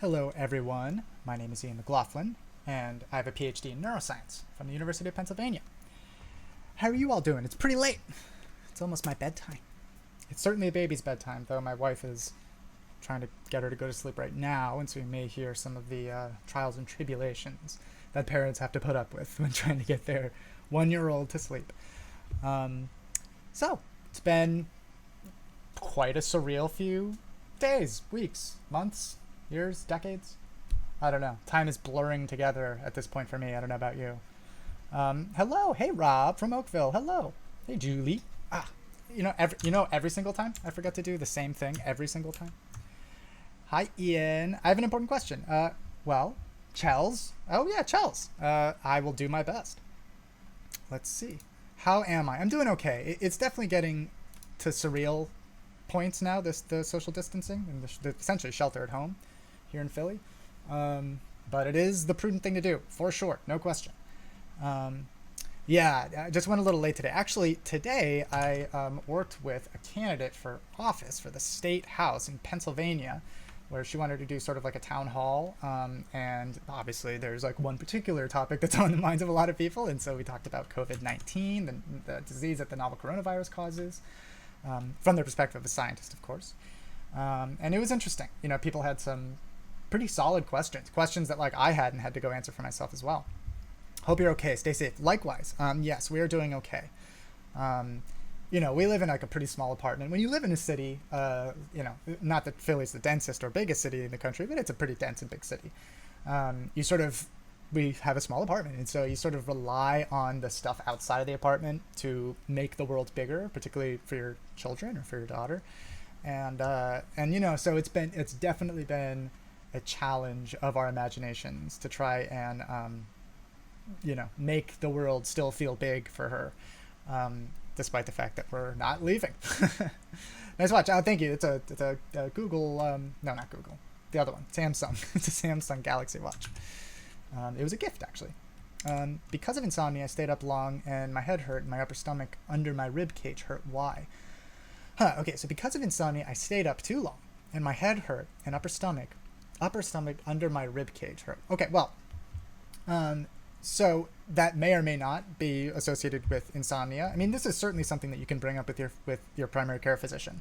Hello, everyone. My name is Ian McLaughlin, and I have a PhD in neuroscience from the University of Pennsylvania. How are you all doing? It's pretty late. It's almost my bedtime. It's certainly a baby's bedtime, though my wife is trying to get her to go to sleep right now, and so we may hear some of the trials and tribulations that parents have to put up with when trying to get their 1-year-old to sleep. So, it's been quite a surreal few days, weeks, months, years, decades. I don't know. Time is blurring together at this point for me. I don't know about you. Hello. Hey, Rob from Oakville. Hello. Hey, Julie. Every single time I forget to do the same thing every single time. Hi, Ian. I have an important question. Chels. Oh, yeah, Chels. I will do my best. Let's see. How am I? I'm doing okay. It's definitely getting to surreal points now, the social distancing and the essentially shelter at home here in Philly. But it is the prudent thing to do, for sure. No question. I just went a little late today. Actually, today I worked with a candidate for office for the state house in Pennsylvania, where she wanted to do sort of like a town hall. And obviously there's like one particular topic that's on the minds of a lot of people. And so we talked about COVID-19, the disease that the novel coronavirus causes, from the perspective of a scientist, of course. And it was interesting. People had some pretty solid questions that like I hadn't had to go answer for myself as well. Hope you're okay. Stay safe. Likewise. Yes, we are doing okay. We live in like a pretty small apartment. When you live in a city, not that Philly's the densest or biggest city in the country, but it's a pretty dense and big city. We have a small apartment, and so you sort of rely on the stuff outside of the apartment to make the world bigger, particularly for your children or for your daughter. So it's definitely been a challenge of our imaginations to try and make the world still feel big for her, despite the fact that we're not leaving. Nice watch. Oh, thank you. It's a Google. No, not Google. The other one, Samsung. It's a Samsung Galaxy Watch. It was a gift, actually. Because of insomnia, I stayed up long, and my head hurt, and my upper stomach under my rib cage hurt. Why? Okay, so because of insomnia, I stayed up too long, and my head hurt, and upper stomach under my rib cage hurt. Okay, well, so that may or may not be associated with insomnia. I mean, this is certainly something that you can bring up with your primary care physician.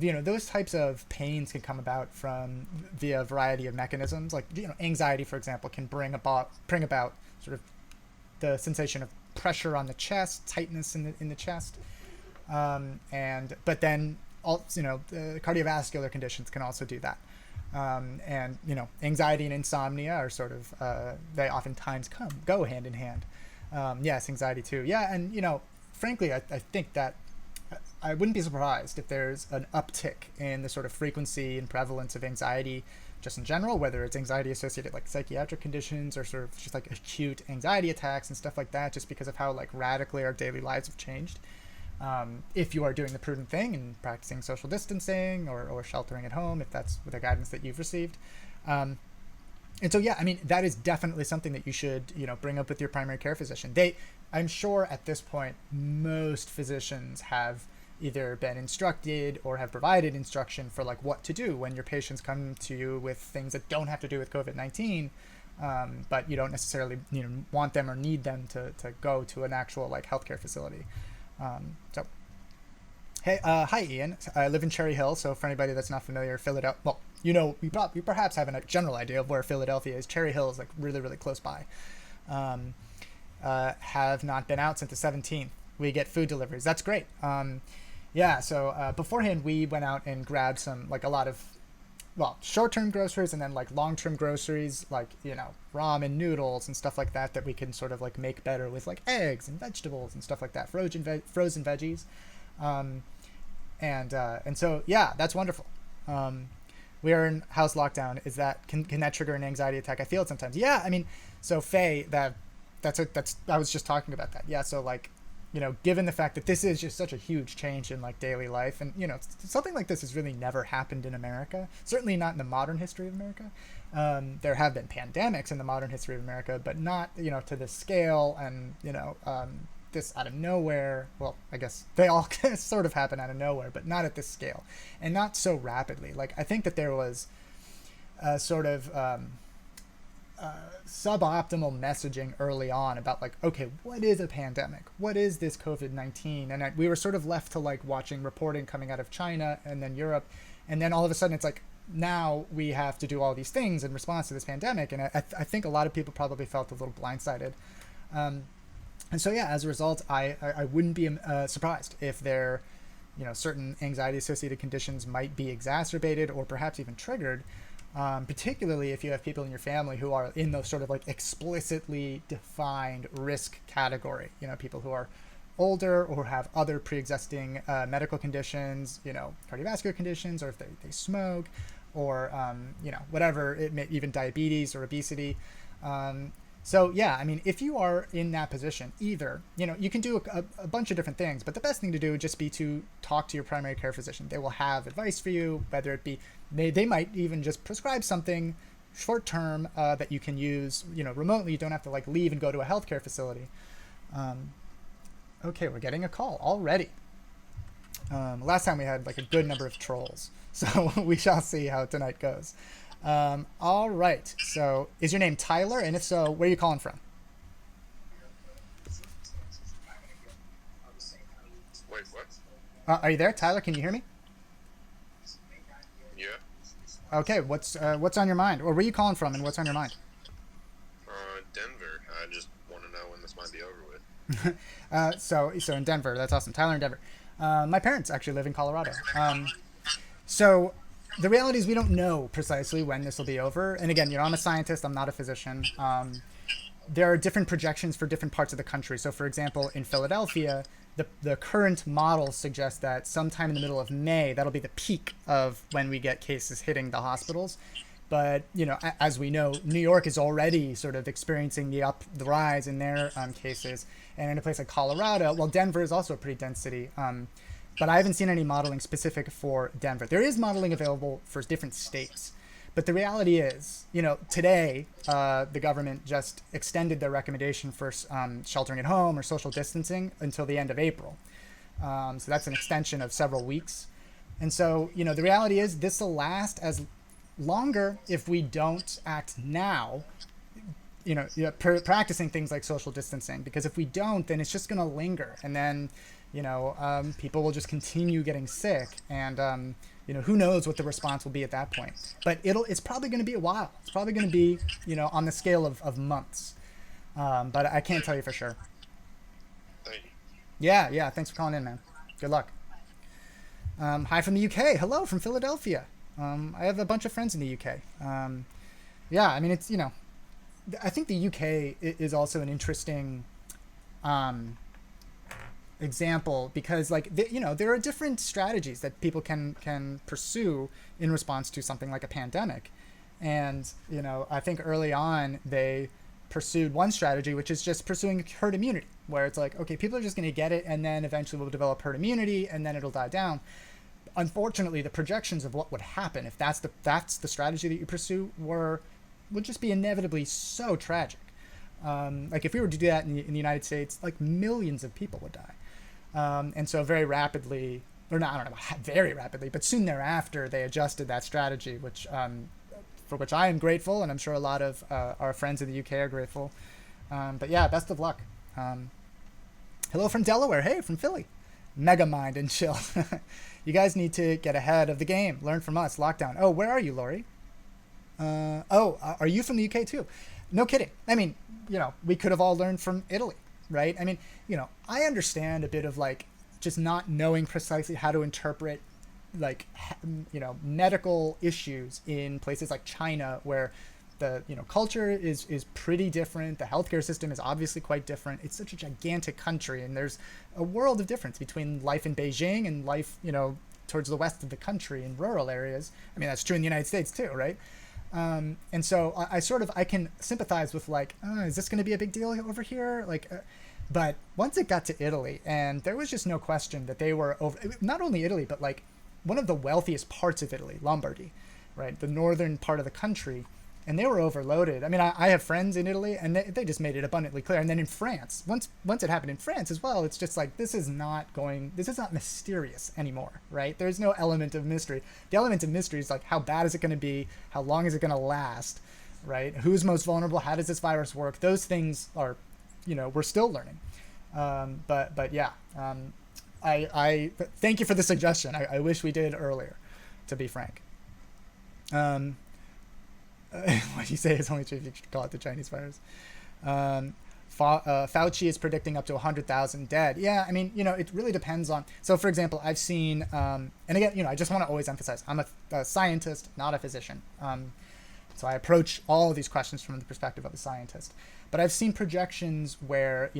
Those types of pains can come about via a variety of mechanisms. Like, anxiety, for example, can bring about sort of the sensation of pressure on the chest, tightness in the chest, but then cardiovascular conditions can also do that. Anxiety and insomnia are sort of they oftentimes go hand in hand. Yes, anxiety too. Yeah, and frankly, I think that I wouldn't be surprised if there's an uptick in the sort of frequency and prevalence of anxiety just in general, whether it's anxiety associated like psychiatric conditions or sort of just like acute anxiety attacks and stuff like that, just because of how like radically our daily lives have changed. If you are doing the prudent thing and practicing social distancing or sheltering at home, if that's the guidance that you've received. And so, that is definitely something that you should, bring up with your primary care physician. I'm sure at this point, most physicians have either been instructed or have provided instruction for like what to do when your patients come to you with things that don't have to do with COVID-19, but you don't necessarily, want them or need them to go to an actual like healthcare facility. Hey, hi Ian. I live in Cherry Hill, so for anybody that's not familiar, Philadelphia, well, you perhaps have a general idea of where Philadelphia is. Cherry Hill is like really, really close by. Have not been out since the 17th. We get food deliveries. That's great. So beforehand we went out and grabbed some, like a lot of, short-term groceries and then like long-term groceries, like, ramen noodles and stuff like that we can sort of like make better with like eggs and vegetables and stuff like that, frozen veggies. And so, yeah, that's wonderful. We are in house lockdown. Can that trigger an anxiety attack? I feel it sometimes. Yeah. I mean, so Faye, I was just talking about that. Yeah. So like, given the fact that this is just such a huge change in like daily life, and something like this has really never happened in America, certainly not in the modern history of America. There have been pandemics in the modern history of America, but not to this scale, and this out of nowhere. Well, I guess they all sort of happen out of nowhere, but not at this scale and not so rapidly. Like, I think that there was sort of suboptimal messaging early on about like, okay, what is a pandemic? What is this COVID-19? And we were sort of left to like watching reporting coming out of China and then Europe. And then all of a sudden it's like, now we have to do all these things in response to this pandemic. And I think a lot of people probably felt a little blindsided. And so, yeah, as a result, I wouldn't be surprised if there, certain anxiety associated conditions might be exacerbated or perhaps even triggered. Particularly if you have people in your family who are in those sort of like explicitly defined risk category, people who are older or have other pre-existing medical conditions, cardiovascular conditions, or if they smoke, or, whatever, it may, even diabetes or obesity. So yeah, I mean, if you are in that position, either, you can do a bunch of different things, but the best thing to do would just be to talk to your primary care physician. They will have advice for you, whether it be, they might even just prescribe something short term that you can use, remotely. You don't have to like leave and go to a healthcare facility. Okay, we're getting a call already. Last time we had like a good number of trolls, so we shall see how tonight goes. All right. So is your name Tyler? And if so, where are you calling from? Wait, what? Are you there, Tyler? Can you hear me? Yeah. Okay. What's on your mind? Or where are you calling from and what's on your mind? Denver. I just want to know when this might be over with. So in Denver. That's awesome. Tyler in Denver. My parents actually live in Colorado. So the reality is we don't know precisely when this will be over. And again, I'm a scientist. I'm not a physician. There are different projections for different parts of the country. So for example, in Philadelphia, the current model suggests that sometime in the middle of May, that'll be the peak of when we get cases hitting the hospitals. But, as we know, New York is already sort of experiencing the rise in their cases. And in a place like Colorado, well, Denver is also a pretty dense city. But I haven't seen any modeling specific for Denver. There is modeling available for different states. But the reality is, today, the government just extended their recommendation for sheltering at home or social distancing until the end of April. So that's an extension of several weeks. And so, the reality is this will last as longer if we don't act now, practicing things like social distancing. Because if we don't, then it's just going to linger. And then, people will just continue getting sick. And, who knows what the response will be at that point. But it's probably going to be a while. It's probably going to be, on the scale of months. But I can't tell you for sure. Thank you. Yeah. Thanks for calling in, man. Good luck. Hi from the UK. Hello from Philadelphia. I have a bunch of friends in the UK. Yeah, I mean, it's, I think the UK is also an interesting example because, like, there are different strategies that people can pursue in response to something like a pandemic. And, I think early on they pursued one strategy, which is just pursuing herd immunity, where it's like, okay, people are just going to get it and then eventually we'll develop herd immunity and then it'll die down. Unfortunately, the projections of what would happen if that's the strategy that you pursue would just be inevitably so tragic. Like if we were to do that in the United States, like millions of people would die. And so very rapidly, or not, I don't know, very rapidly, but soon thereafter, they adjusted that strategy, which for which I am grateful, and I'm sure a lot of our friends in the UK are grateful. But yeah, best of luck. Hello from Delaware. Hey, from Philly. Mega mind and chill. You guys need to get ahead of the game. Learn from us. Lockdown. Oh, where are you, Lori? Are you from the UK too? No kidding. I mean, we could have all learned from Italy, right? I mean, I understand a bit of like just not knowing precisely how to interpret like, medical issues in places like China where the culture is pretty different. The healthcare system is obviously quite different. It's such a gigantic country, and there's a world of difference between life in Beijing and life towards the west of the country in rural areas. I mean, that's true in the United States too, right? And so I can sympathize with like, is this going to be a big deal over here? Like, but once it got to Italy, and there was just no question that they were over, not only Italy, but like one of the wealthiest parts of Italy, Lombardy, right? The northern part of the country. and they were overloaded. I mean, I have friends in Italy, and they just made it abundantly clear. And then in France, once it happened in France as well, it's just like this is not mysterious anymore, right? There's no element of mystery. The element of mystery is like how bad is it going to be, how long is it going to last, right? Who's most vulnerable? How does this virus work? Those things are, we're still learning. But yeah, I thank you for the suggestion. I wish we did earlier, to be frank. What you say is only true if you call it the Chinese virus. Fauci is predicting up to 100,000 dead. Yeah, I mean, it really depends on. So, for example, I've seen, and again, I just want to always emphasize, I'm a scientist, not a physician. So I approach all of these questions from the perspective of a scientist. But I've seen projections where,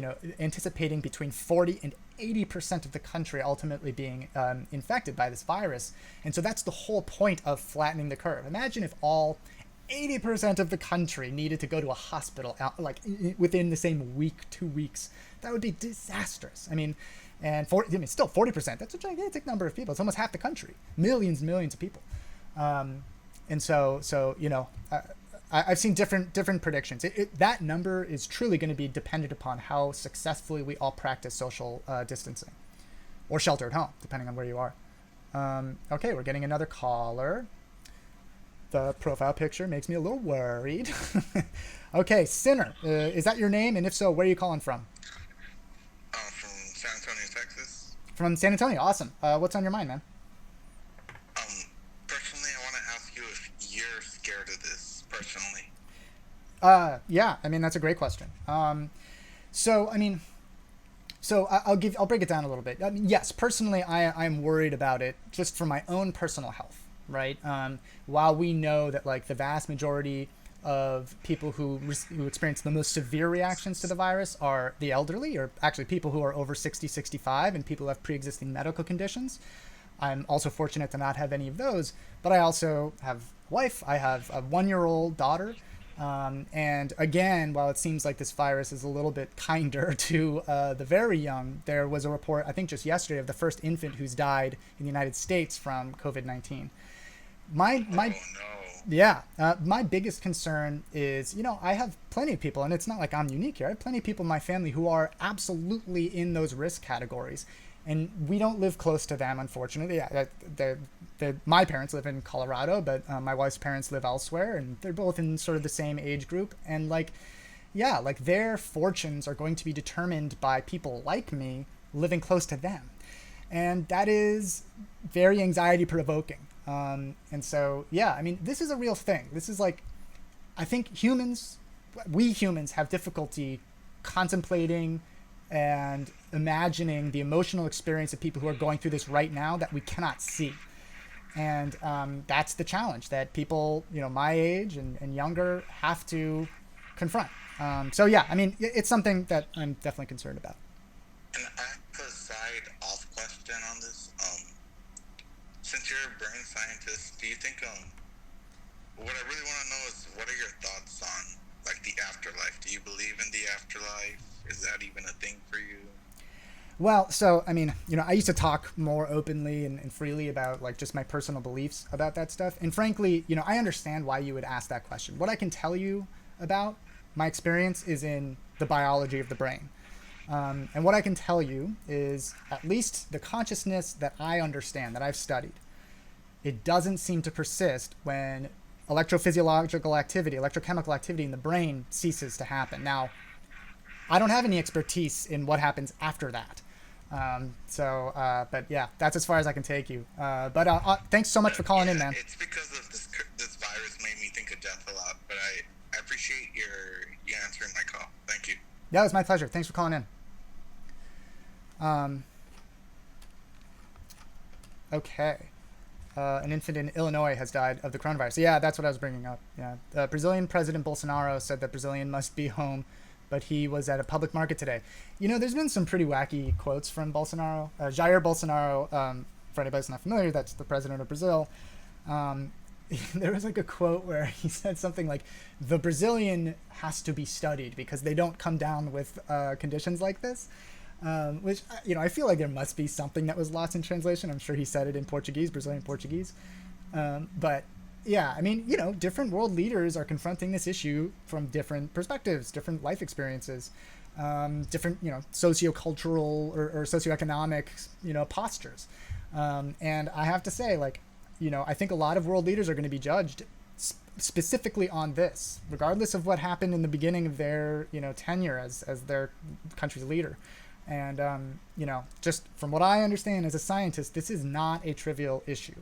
anticipating between 40 and 80% of the country ultimately being infected by this virus. And so that's the whole point of flattening the curve. Imagine if all 80% of the country needed to go to a hospital within the same week, 2 weeks. That would be disastrous. I mean, and still 40%. That's a gigantic number of people. It's almost half the country. Millions and millions of people. And so I've seen different predictions. That number is truly going to be dependent upon how successfully we all practice social distancing or shelter at home, depending on where you are. Okay, we're getting another caller. The profile picture makes me a little worried. Okay, Sinner, is that your name? And if so, where are you calling from? From San Antonio, Texas. From San Antonio, awesome. What's on your mind, man? Personally, I want to ask you if you're scared of this, personally. Yeah, I mean, that's a great question. So I'll break it down a little bit. I mean, yes, personally, I'm worried about it just for my own personal health, right? While we know that like the vast majority of people who experience the most severe reactions to the virus are the elderly, or actually people who are over 60, 65, and people who have pre-existing medical conditions. I'm also fortunate to not have any of those, but I also have a wife. I have a 1-year-old daughter. And again, while it seems like this virus is a little bit kinder to the very young, there was a report, I think just yesterday, of the first infant who's died in the United States from COVID-19. My biggest concern is, I have plenty of people, and it's not like I'm unique here. I have plenty of people in my family who are absolutely in those risk categories, and we don't live close to them, unfortunately. Yeah, my parents live in Colorado, but my wife's parents live elsewhere, and they're both in sort of the same age group. And their fortunes are going to be determined by people like me living close to them. And that is very anxiety provoking. And so, yeah, I mean, this is a real thing. This is like, I think we humans have difficulty contemplating and imagining the emotional experience of people who are going through this right now that we cannot see. And that's the challenge that people, my age and younger have to confront. So, yeah, I mean, it's something that I'm definitely concerned about. And I have a side off question on this. Since you're a brain scientist, do you think, what I really want to know is what are your thoughts on, like, the afterlife? Do you believe in the afterlife? Is that even a thing for you? Well, so, I mean, I used to talk more openly and freely about, like, just my personal beliefs about that stuff. And frankly, I understand why you would ask that question. What I can tell you about my experience is in the biology of the brain. And what I can tell you is at least the consciousness that I understand, that I've studied, it doesn't seem to persist when electrophysiological activity, electrochemical activity in the brain ceases to happen. Now, I don't have any expertise in what happens after that. But yeah, that's as far as I can take you. But thanks so much for calling in, man. It's because of this virus made me think of death a lot, but I appreciate you answering my call. Thank you. Yeah, it was my pleasure. Thanks for calling in. Okay. An infant in Illinois has died of the coronavirus. So yeah, that's what I was bringing up. Yeah. Brazilian President Bolsonaro said that Brazilian must be home, but he was at a public market today. There's been some pretty wacky quotes from Bolsonaro. Jair Bolsonaro, for anybody who's not familiar, that's the president of Brazil. There was like a quote where he said something like, the Brazilian has to be studied because they don't come down with conditions like this. Which, I feel like there must be something that was lost in translation. I'm sure he said it in Portuguese, Brazilian Portuguese. But yeah, I mean, you know, different world leaders are confronting this issue from different perspectives, different life experiences, different, you know, sociocultural or socioeconomic, you know, postures. And I have to say, like, you know, I think a lot of world leaders are going to be judged specifically on this, regardless of what happened in the beginning of their, you know, tenure as their country's leader. And, you know, just from what I understand as a scientist, this is not a trivial issue.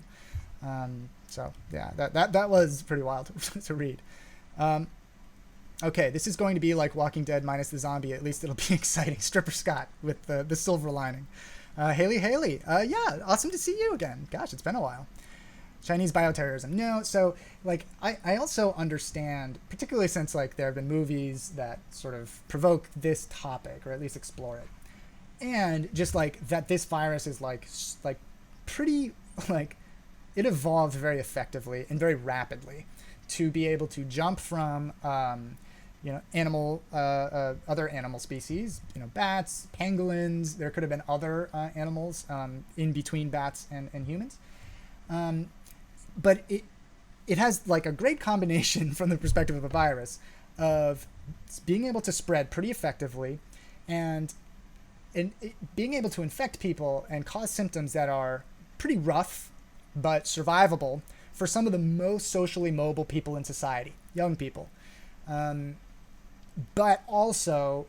So yeah, that was pretty wild to read. Okay, this is going to be like Walking Dead minus the zombie. At least it'll be exciting. Stripper Scott with the silver lining. Haley, yeah, awesome to see you again. Gosh, it's been a while. Chinese bioterrorism. No, so like I also understand, particularly since like there have been movies that sort of provoke this topic or at least explore it, and just like that this virus is like pretty like it evolved very effectively and very rapidly to be able to jump from you know other animal species, you know, bats, pangolins. There could have been other animals in between bats and humans. But it has like a great combination from the perspective of a virus of being able to spread pretty effectively and being able to infect people and cause symptoms that are pretty rough but survivable for some of the most socially mobile people in society, young people, but also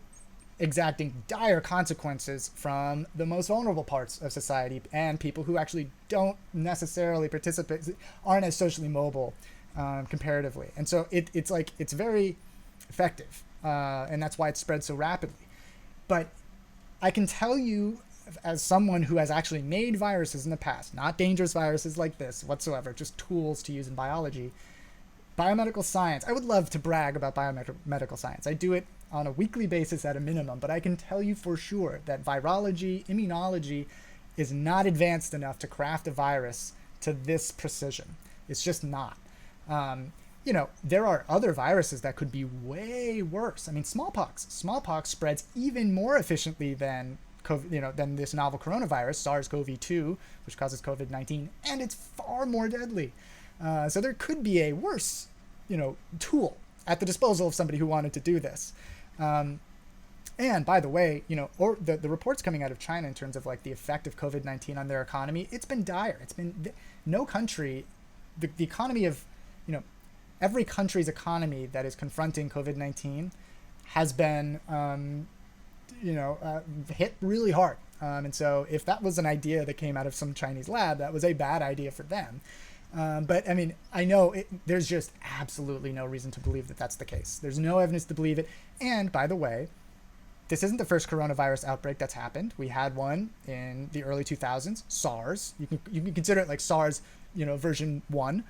exacting dire consequences from the most vulnerable parts of society and people who actually don't necessarily participate, aren't as socially mobile comparatively. And so it's very effective, and that's why it spread so rapidly. But I can tell you, as someone who has actually made viruses in the past, not dangerous viruses like this whatsoever, just tools to use in biology, biomedical science, I would love to brag about biomedical science. I do it on a weekly basis at a minimum, but I can tell you for sure that virology, immunology is not advanced enough to craft a virus to this precision. It's just not. You know, there are other viruses that could be way worse. I mean, smallpox. Smallpox spreads even more efficiently than COVID, you know, than this novel coronavirus, SARS-CoV-2, which causes COVID-19, and it's far more deadly. So there could be a worse, you know, tool at the disposal of somebody who wanted to do this. And by the way, you know, or the reports coming out of China in terms of like the effect of COVID-19 on their economy, it's been dire. It's been no country, the economy of, you know, every country's economy that is confronting COVID-19 has been, you know, hit really hard. And so if that was an idea that came out of some Chinese lab, that was a bad idea for them. But I mean, I know there's just absolutely no reason to believe that that's the case. There's no evidence to believe it. And by the way, this isn't the first coronavirus outbreak that's happened. We had one in the early 2000s, SARS. You can consider it like SARS, you know, version 1.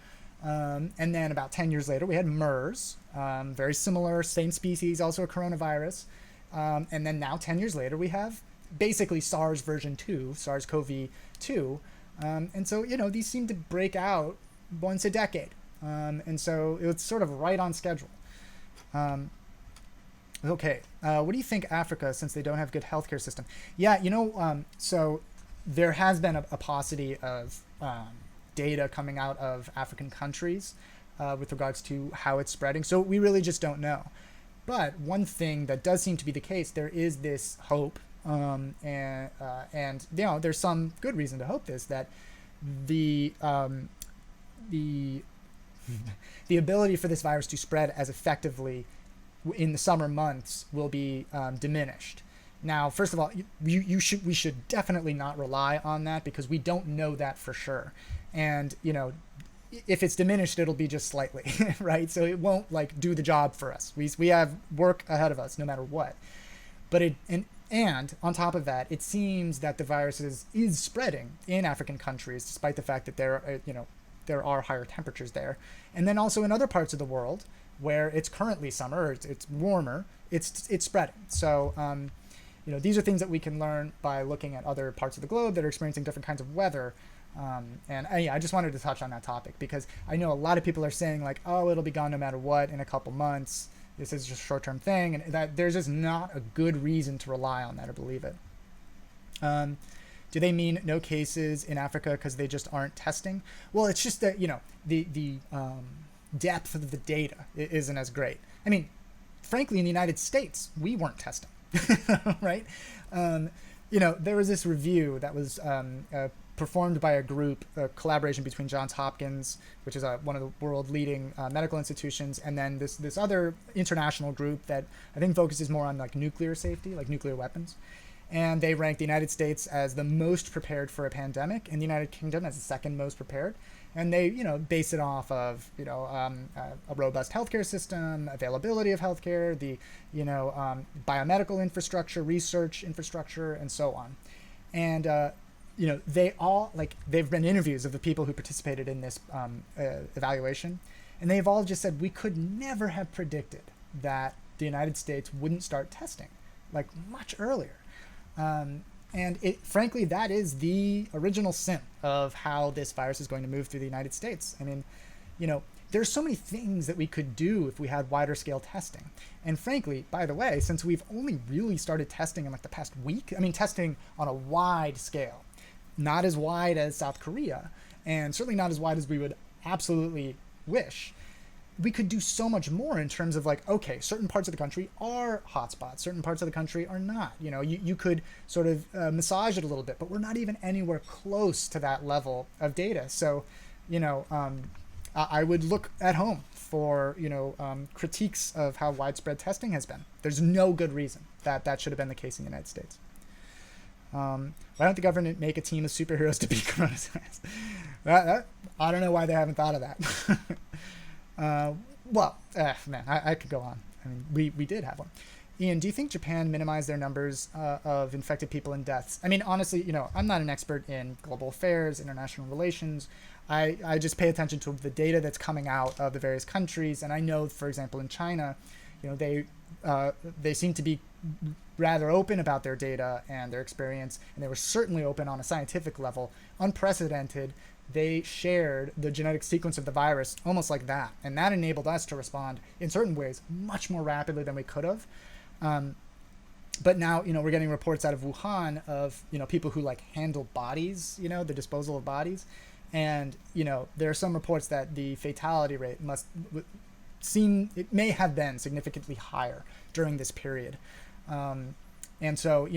And then about 10 years later, we had MERS, very similar, same species, also a coronavirus. And then now 10 years later, we have basically SARS version 2, SARS-CoV-2. And so, you know, these seem to break out once a decade. And so it's sort of right on schedule. Okay. What do you think, Africa, since they don't have good healthcare system? Yeah, you know, so there has been a paucity of data coming out of African countries with regards to how it's spreading. So we really just don't know. But one thing that does seem to be the case, there is this hope, and you know, there's some good reason to hope this, that the ability for this virus to spread as effectively in the summer months will be diminished. Now, first of all, we should definitely not rely on that because we don't know that for sure. And, you know, if it's diminished, it'll be just slightly, right? So it won't like do the job for us. We have work ahead of us no matter what. But and on top of that, it seems that the virus is spreading in African countries, despite the fact that there are higher temperatures there. And then also in other parts of the world where it's currently summer, or it's warmer, it's spreading. So, you know, these are things that we can learn by looking at other parts of the globe that are experiencing different kinds of weather. And yeah, I just wanted to touch on that topic because I know a lot of people are saying like, oh, it'll be gone no matter what in a couple months. This is just a short-term thing, and that there's just not a good reason to rely on that or believe it. Do you Do they mean no cases in Africa because they just aren't testing? Well, it's just that, the depth of the data isn't as great. I mean, frankly, in the United States, we weren't testing, right? There was this review that was performed by a collaboration between Johns Hopkins, which is one of the world leading medical institutions, and then this other international group that I think focuses more on like nuclear safety, like nuclear weapons. And they ranked the United States as the most prepared for a pandemic, and the United Kingdom as the second most prepared. And they, base it off of, a robust healthcare system, availability of healthcare, the, biomedical infrastructure, research infrastructure, and so on. And, they all, they've been interviews of the people who participated in this evaluation, and they've all just said, we could never have predicted that the United States wouldn't start testing, much earlier. And frankly, that is the original sin of how this virus is going to move through the United States. I mean, there's so many things that we could do if we had wider scale testing. And frankly, by the way, since we've only really started testing in the past week, testing on a wide scale, not as wide as South Korea, and certainly not as wide as we would absolutely wish, we could do so much more in terms of okay, certain parts of the country are hotspots, certain parts of the country are not. You could sort of massage it a little bit, but we're not even anywhere close to that level of data. So, I would look at home for, critiques of how widespread testing has been. There's no good reason that should have been the case in the United States. Why don't the government make a team of superheroes to beat coronavirus? I don't know why they haven't thought of that. Man, I could go on. I mean, we did have one. Ian, do you think Japan minimized their numbers of infected people and deaths? I mean, honestly, I'm not an expert in global affairs, international relations. I just pay attention to the data that's coming out of the various countries. And I know, for example, in China, they seem to be rather open about their data and their experience. And they were certainly open on a scientific level, unprecedented. They shared the genetic sequence of the virus almost like that. And that enabled us to respond in certain ways much more rapidly than we could have. But now, we're getting reports out of Wuhan of, people who handle bodies, the disposal of bodies. And, there are some reports that the fatality rate it may have been significantly higher during this period. And so,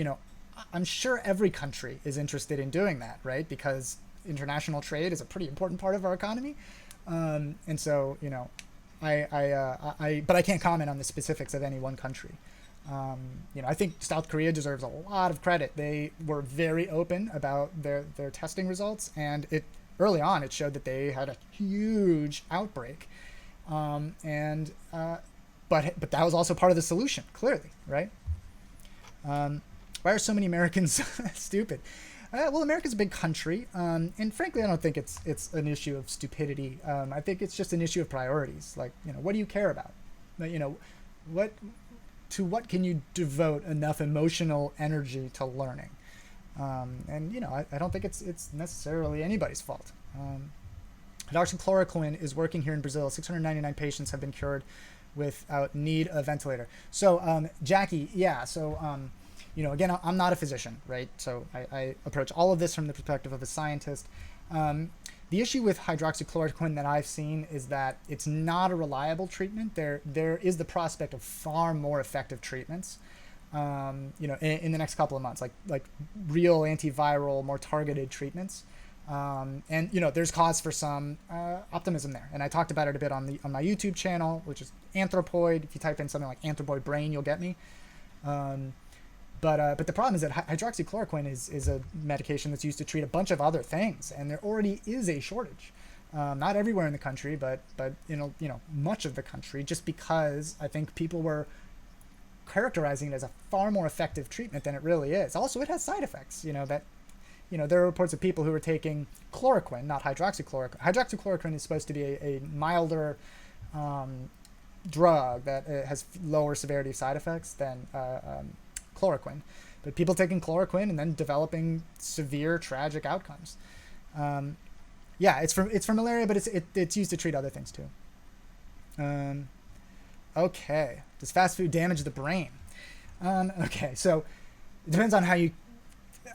I'm sure every country is interested in doing that, right? Because international trade is a pretty important part of our economy. And so, but I can't comment on the specifics of any one country. I think South Korea deserves a lot of credit. They were very open about their testing results, and early on it showed that they had a huge outbreak. But that was also part of the solution, clearly, right? Why are so many Americans stupid? Well, America's a big country, and frankly, I don't think it's an issue of stupidity. I think it's just an issue of priorities. What do you care about? What can you devote enough emotional energy to learning? I don't think it's necessarily anybody's fault. Hydroxychloroquine is working here in Brazil. 699 patients have been cured without need of ventilator. So, Jackie, yeah. So, again, I'm not a physician, right? So I approach all of this from the perspective of a scientist. The issue with hydroxychloroquine that I've seen is that it's not a reliable treatment. There is the prospect of far more effective treatments, in the next couple of months, like real antiviral, more targeted treatments. There's cause for some optimism there. And I talked about it a bit on my YouTube channel, which is Anthropoid. If you type in something like Anthropoid brain, you'll get me. But the problem is that hydroxychloroquine is a medication that's used to treat a bunch of other things, and there already is a shortage. Not everywhere in the country, but much of the country, just because I think people were characterizing it as a far more effective treatment than it really is. Also, it has side effects. There are reports of people who are taking chloroquine, not hydroxychloroquine. Hydroxychloroquine is supposed to be a milder drug that has lower severity of side effects than chloroquine, but people taking chloroquine and then developing severe tragic outcomes. It's for malaria, but it's used to treat other things too. Okay, does fast food damage the brain? Okay, so it depends on how you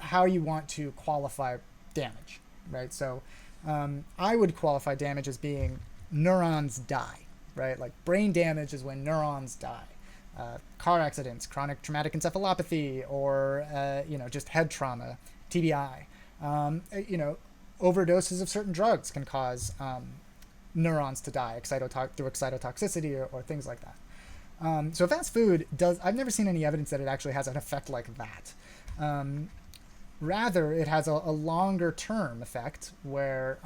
how you want to qualify damage, right? So I would qualify damage as being neurons die, right? Like brain damage is when neurons die. Car accidents, chronic traumatic encephalopathy, or just head trauma, TBI. Overdoses of certain drugs can cause neurons to die through excitotoxicity or things like that. So fast food I've never seen any evidence that it actually has an effect like that. Rather, it has a longer term effect where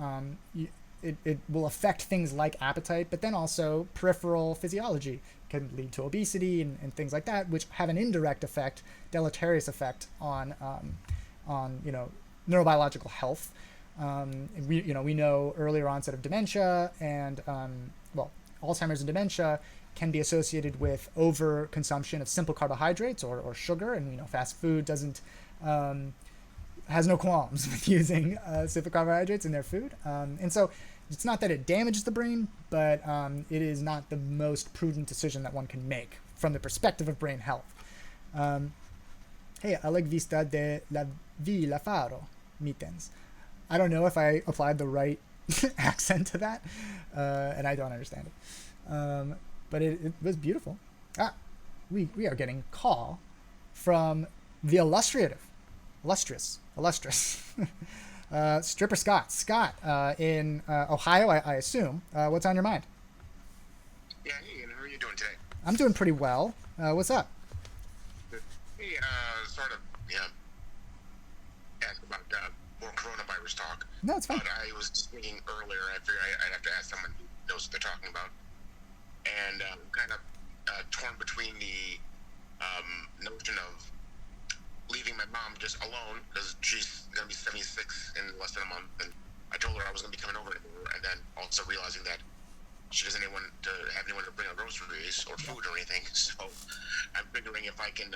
it will affect things like appetite, but then also peripheral physiology can lead to obesity and things like that, which have an indirect effect, deleterious effect on neurobiological health. We know earlier onset of dementia and Alzheimer's and dementia can be associated with overconsumption of simple carbohydrates or sugar, and fast food has no qualms with using simple carbohydrates in their food, and so it's not that it damages the brain, but it is not the most prudent decision that one can make from the perspective of brain health. Hey, Aleg Vista de la Villa Faro, Mitens. I don't know if I applied the right accent to that, and I don't understand it. But it was beautiful. We are getting call from the illustrious Stripper Scott. Scott in Ohio, I assume. What's on your mind? Yeah, hey, and how are you doing today? I'm doing pretty well. What's up? Hey, sort of, ask about more coronavirus talk. No, it's fine. But I was just thinking earlier, I figured I'd have to ask someone who knows what they're talking about. And kind of torn between the notion of leaving my mom just alone, because she's going to be 76 in less than a month, and I told her I was going to be coming over to her, and then also realizing that she doesn't have anyone to bring her groceries or food or anything, so I'm figuring if I can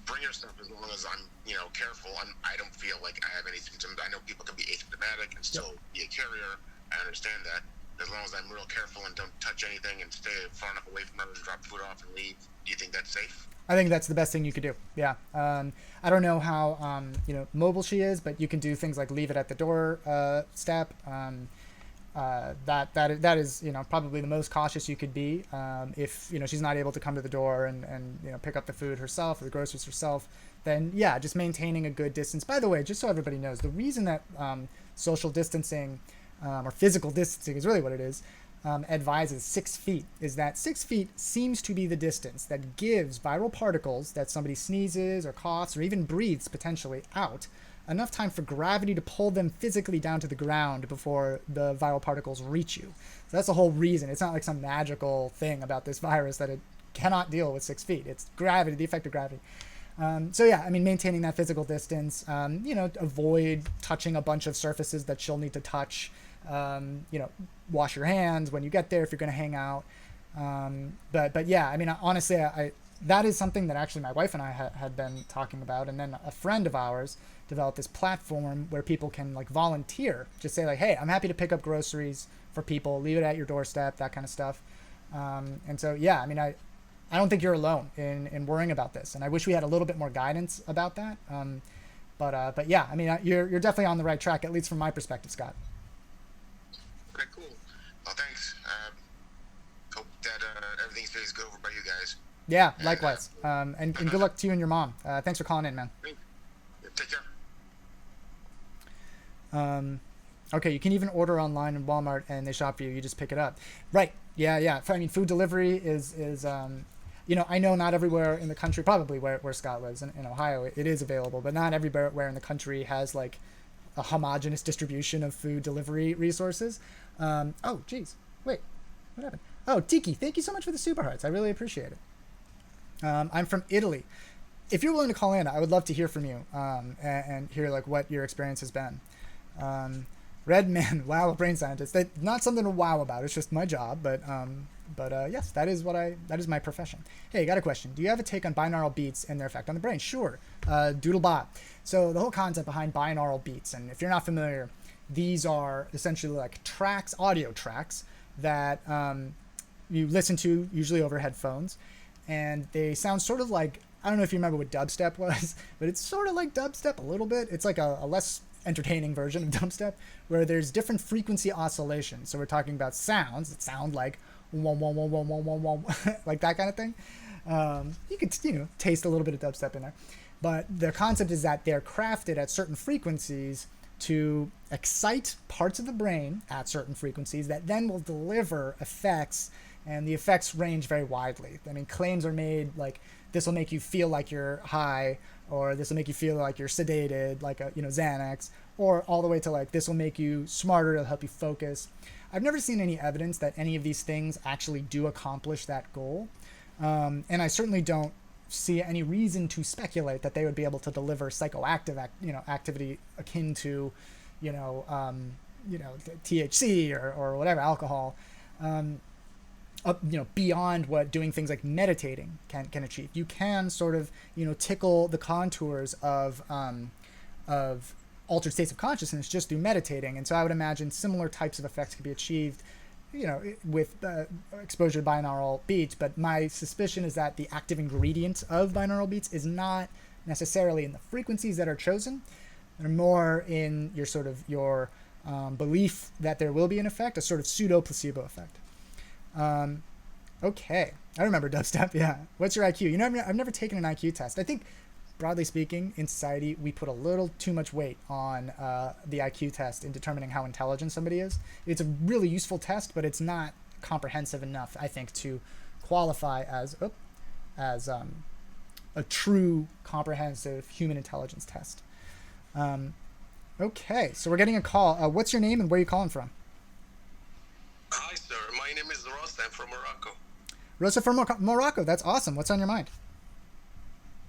bring her stuff as long as I'm, careful. I don't feel like I have any symptoms. I know people can be asymptomatic and still be a carrier. I understand that. As long as I'm real careful and don't touch anything and stay far enough away from her and drop food off and leave, do you think that's safe? I think that's the best thing you could do. Yeah. I don't know how mobile she is, but you can do things like leave it at the door step. That is probably the most cautious you could be. If she's not able to come to the door and pick up the food herself or the groceries herself, then yeah, just maintaining a good distance. By the way, just so everybody knows, the reason that social distancing or physical distancing is really what it is, advises 6 feet, is that 6 feet seems to be the distance that gives viral particles that somebody sneezes or coughs or even breathes potentially out enough time for gravity to pull them physically down to the ground before the viral particles reach you. So that's the whole reason. It's not like some magical thing about this virus that it cannot deal with 6 feet. It's gravity, the effect of gravity. Maintaining that physical distance, avoid touching a bunch of surfaces that she'll need to touch. Wash your hands when you get there if you're going to hang out. But yeah, honestly, that is something that actually my wife and I had been talking about. And then a friend of ours developed this platform where people can volunteer, just say hey, I'm happy to pick up groceries for people, leave it at your doorstep, that kind of stuff. And so, yeah, I don't think you're alone in worrying about this. And I wish we had a little bit more guidance about that. But yeah, you're definitely on the right track, at least from my perspective, Scott. Okay, cool. Well, thanks. Hope that everything stays good over by you guys. Yeah, likewise. And good luck to you and your mom. Thanks for calling in, man. Take care. Okay, you can even order online in Walmart and they shop for you. You just pick it up. Right. Yeah. Food delivery is I know not everywhere in the country, probably where Scott lives in Ohio, it is available, but not everywhere in the country has a homogenous distribution of food delivery resources. Oh, geez. Wait, what happened? Oh, Tiki, thank you so much for the super hearts. I really appreciate it. I'm from Italy. If you're willing to call in, I would love to hear from you and hear what your experience has been. Red Man, wow, a brain scientist. That's not something to wow about. It's just my job, but yes, that is my profession. Hey, got a question. Do you have a take on binaural beats and their effect on the brain? Sure. Doodlebot. So the whole concept behind binaural beats, and if you're not familiar, these are essentially audio tracks that you listen to usually over headphones, and they sound sort of like I don't know if you remember what dubstep was, but it's sort of like dubstep a little bit. It's like a less entertaining version of dubstep, where there's different frequency oscillations. So we're talking about sounds that sound like wom, wom, wom, wom, wom, wom, wom, like that kind of thing. You could, taste a little bit of dubstep in there. But the concept is that they're crafted at certain frequencies to excite parts of the brain at certain frequencies that then will deliver effects, and the effects range very widely. I mean, claims are made like this will make you feel like you're high, or this will make you feel like you're sedated, like a Xanax, or all the way to like this will make you smarter, it'll help you focus. I've never seen any evidence that any of these things actually do accomplish that goal, and I certainly don't see any reason to speculate that they would be able to deliver psychoactive activity akin to THC or whatever alcohol, beyond what doing things like meditating can achieve. You can sort of tickle the contours of altered states of consciousness just through meditating, and so I would imagine similar types of effects could be achieved with exposure to binaural beats. But my suspicion is that the active ingredient of binaural beats is not necessarily in the frequencies that are chosen. They're more in your belief that there will be an effect, a sort of pseudo placebo effect. Okay, I remember dubstep. Yeah. What's your IQ? I've never taken an IQ test. I think, broadly speaking, in society, we put a little too much weight on the IQ test in determining how intelligent somebody is. It's a really useful test, but it's not comprehensive enough, I think, to qualify as a true comprehensive human intelligence test. Okay, so we're getting a call. What's your name and where are you calling from? Hi, sir. My name is Ross. I'm from Morocco. Rosa from Morocco. That's awesome. What's on your mind?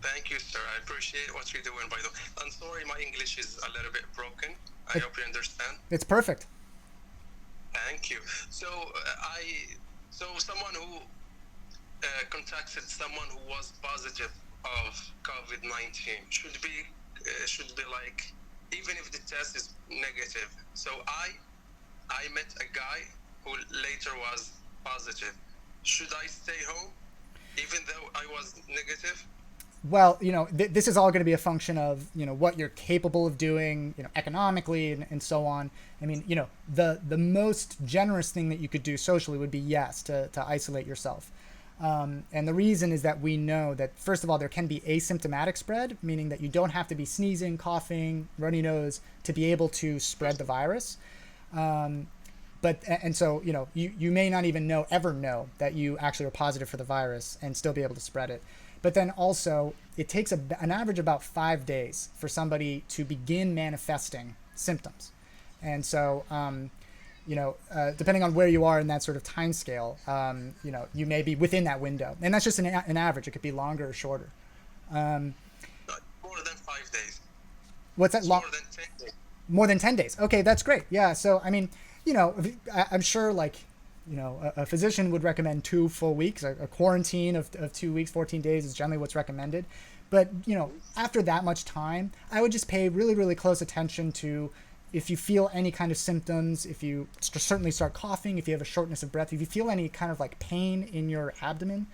Thank you, sir. I appreciate what you're doing, by the way. I'm sorry my English is a little bit broken. I hope you understand. It's perfect. Thank you. So, someone who contacted someone who was positive of COVID-19 should be like, even if the test is negative. So I met a guy who later was positive. Should I stay home even though I was negative? Well, this is all going to be a function of, what you're capable of doing, economically and so on. I mean, the most generous thing that you could do socially would be, yes, to isolate yourself. And the reason is that we know that, first of all, there can be asymptomatic spread, meaning that you don't have to be sneezing, coughing, runny nose to be able to spread the virus. So you may not even ever know that you actually are positive for the virus and still be able to spread it. But then also, it takes an average about 5 days for somebody to begin manifesting symptoms. And so, depending on where you are in that sort of time scale, you may be within that window. And that's just an average. It could be longer or shorter. More than 5 days. What's that? More than 10 days. More than 10 days. Okay, that's great. Yeah, so, I mean, I'm sure, a physician would recommend 2 full weeks. A quarantine of 2 weeks, 14 days is generally what's recommended. But, after that much time, I would just pay really, really close attention to if you feel any kind of symptoms, if you certainly start coughing, if you have a shortness of breath, if you feel any kind of pain in your abdomen,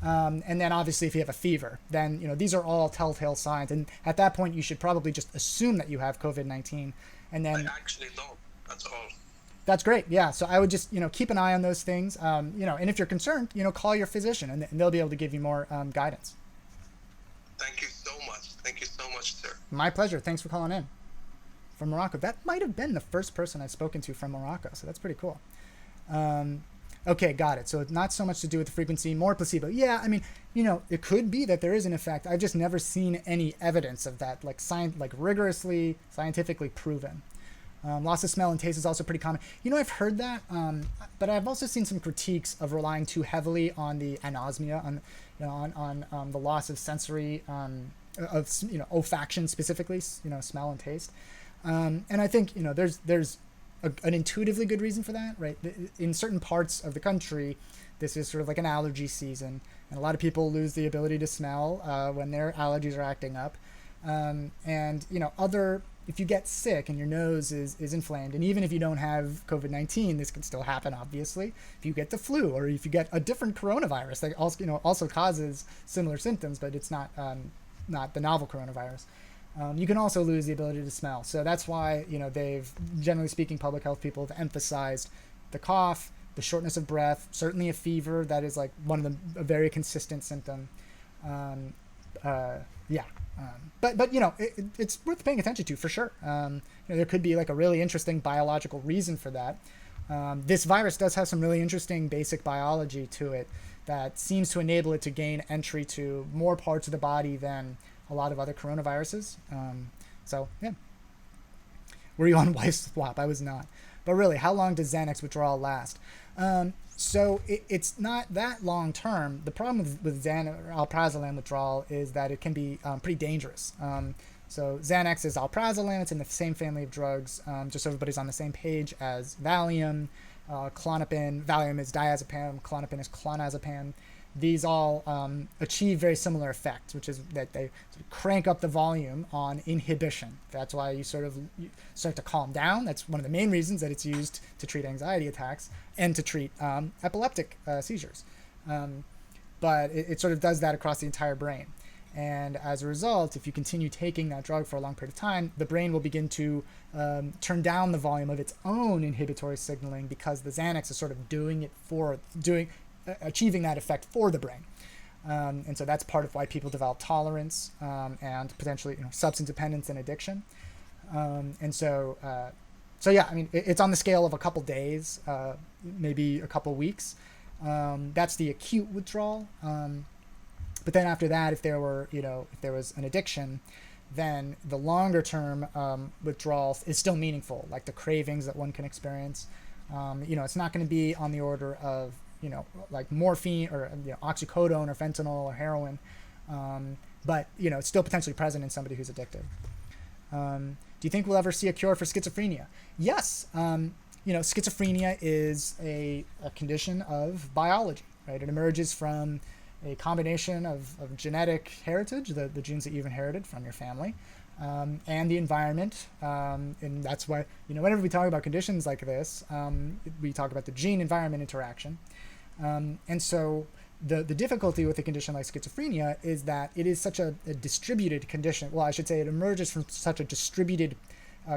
and then obviously if you have a fever, then, these are all telltale signs. And at that point, you should probably just assume that you have COVID-19. And then I actually don't. That's all. That's great. Yeah. So I would just, keep an eye on those things, and if you're concerned, call your physician and they'll be able to give you more guidance. Thank you so much. Thank you so much, sir. My pleasure. Thanks for calling in from Morocco. That might have been the first person I've spoken to from Morocco. So that's pretty cool. Okay. Got it. So it's not so much to do with the frequency, more placebo. Yeah. I mean, it could be that there is an effect. I've just never seen any evidence of that, rigorously scientifically proven. Loss of smell and taste is also pretty common. I've heard that, but I've also seen some critiques of relying too heavily on the anosmia, on the loss of sensory, olfaction specifically, smell and taste. And I think, there's an intuitively good reason for that, right? In certain parts of the country, this is sort of like an allergy season, and a lot of people lose the ability to smell when their allergies are acting up. And, other if you get sick and your nose is inflamed, and even if you don't have COVID-19, this can still happen, obviously. If you get the flu, or if you get a different coronavirus that also causes similar symptoms, but it's not the novel coronavirus. You can also lose the ability to smell. So that's why, they've, generally speaking, public health people have emphasized the cough, the shortness of breath, certainly a fever. That is like a very consistent symptom. But it's worth paying attention to for sure. There could be like a really interesting biological reason for that. This virus does have some really interesting basic biology to it that seems to enable it to gain entry to more parts of the body than a lot of other coronaviruses. So yeah. Were you on wife swap? I was not. But really, how long does Xanax withdrawal last? So it's not that long term. The problem with Xanax or alprazolam withdrawal is that it can be pretty dangerous. So Xanax is alprazolam. It's in the same family of drugs, just so everybody's on the same page as Valium, Klonopin. Valium is diazepam. Klonopin is clonazepam. These all achieve very similar effects, which is that they sort of crank up the volume on inhibition. That's why you start to calm down. That's one of the main reasons that it's used to treat anxiety attacks and to treat epileptic seizures. But it sort of does that across the entire brain. And as a result, if you continue taking that drug for a long period of time, the brain will begin to turn down the volume of its own inhibitory signaling, because the Xanax is sort of achieving that effect for the brain. And so that's part of why people develop tolerance and potentially substance dependence and addiction. So yeah, I mean, it's on the scale of a couple days, maybe a couple weeks. That's the acute withdrawal. But then after that, if there was an addiction, then the longer term withdrawal is still meaningful, like the cravings that one can experience. It's not going to be on the order of like morphine or oxycodone or fentanyl or heroin, but it's still potentially present in somebody who's addicted. Do you think we'll ever see a cure for schizophrenia? Yes. Schizophrenia is a condition of biology, right? It emerges from a combination of genetic heritage, the genes that you've inherited from your family, and the environment. And that's why, whenever we talk about conditions like this, we talk about the gene-environment interaction. And so the difficulty with a condition like schizophrenia is that it is such a distributed condition. Well, I should say it emerges from such a distributed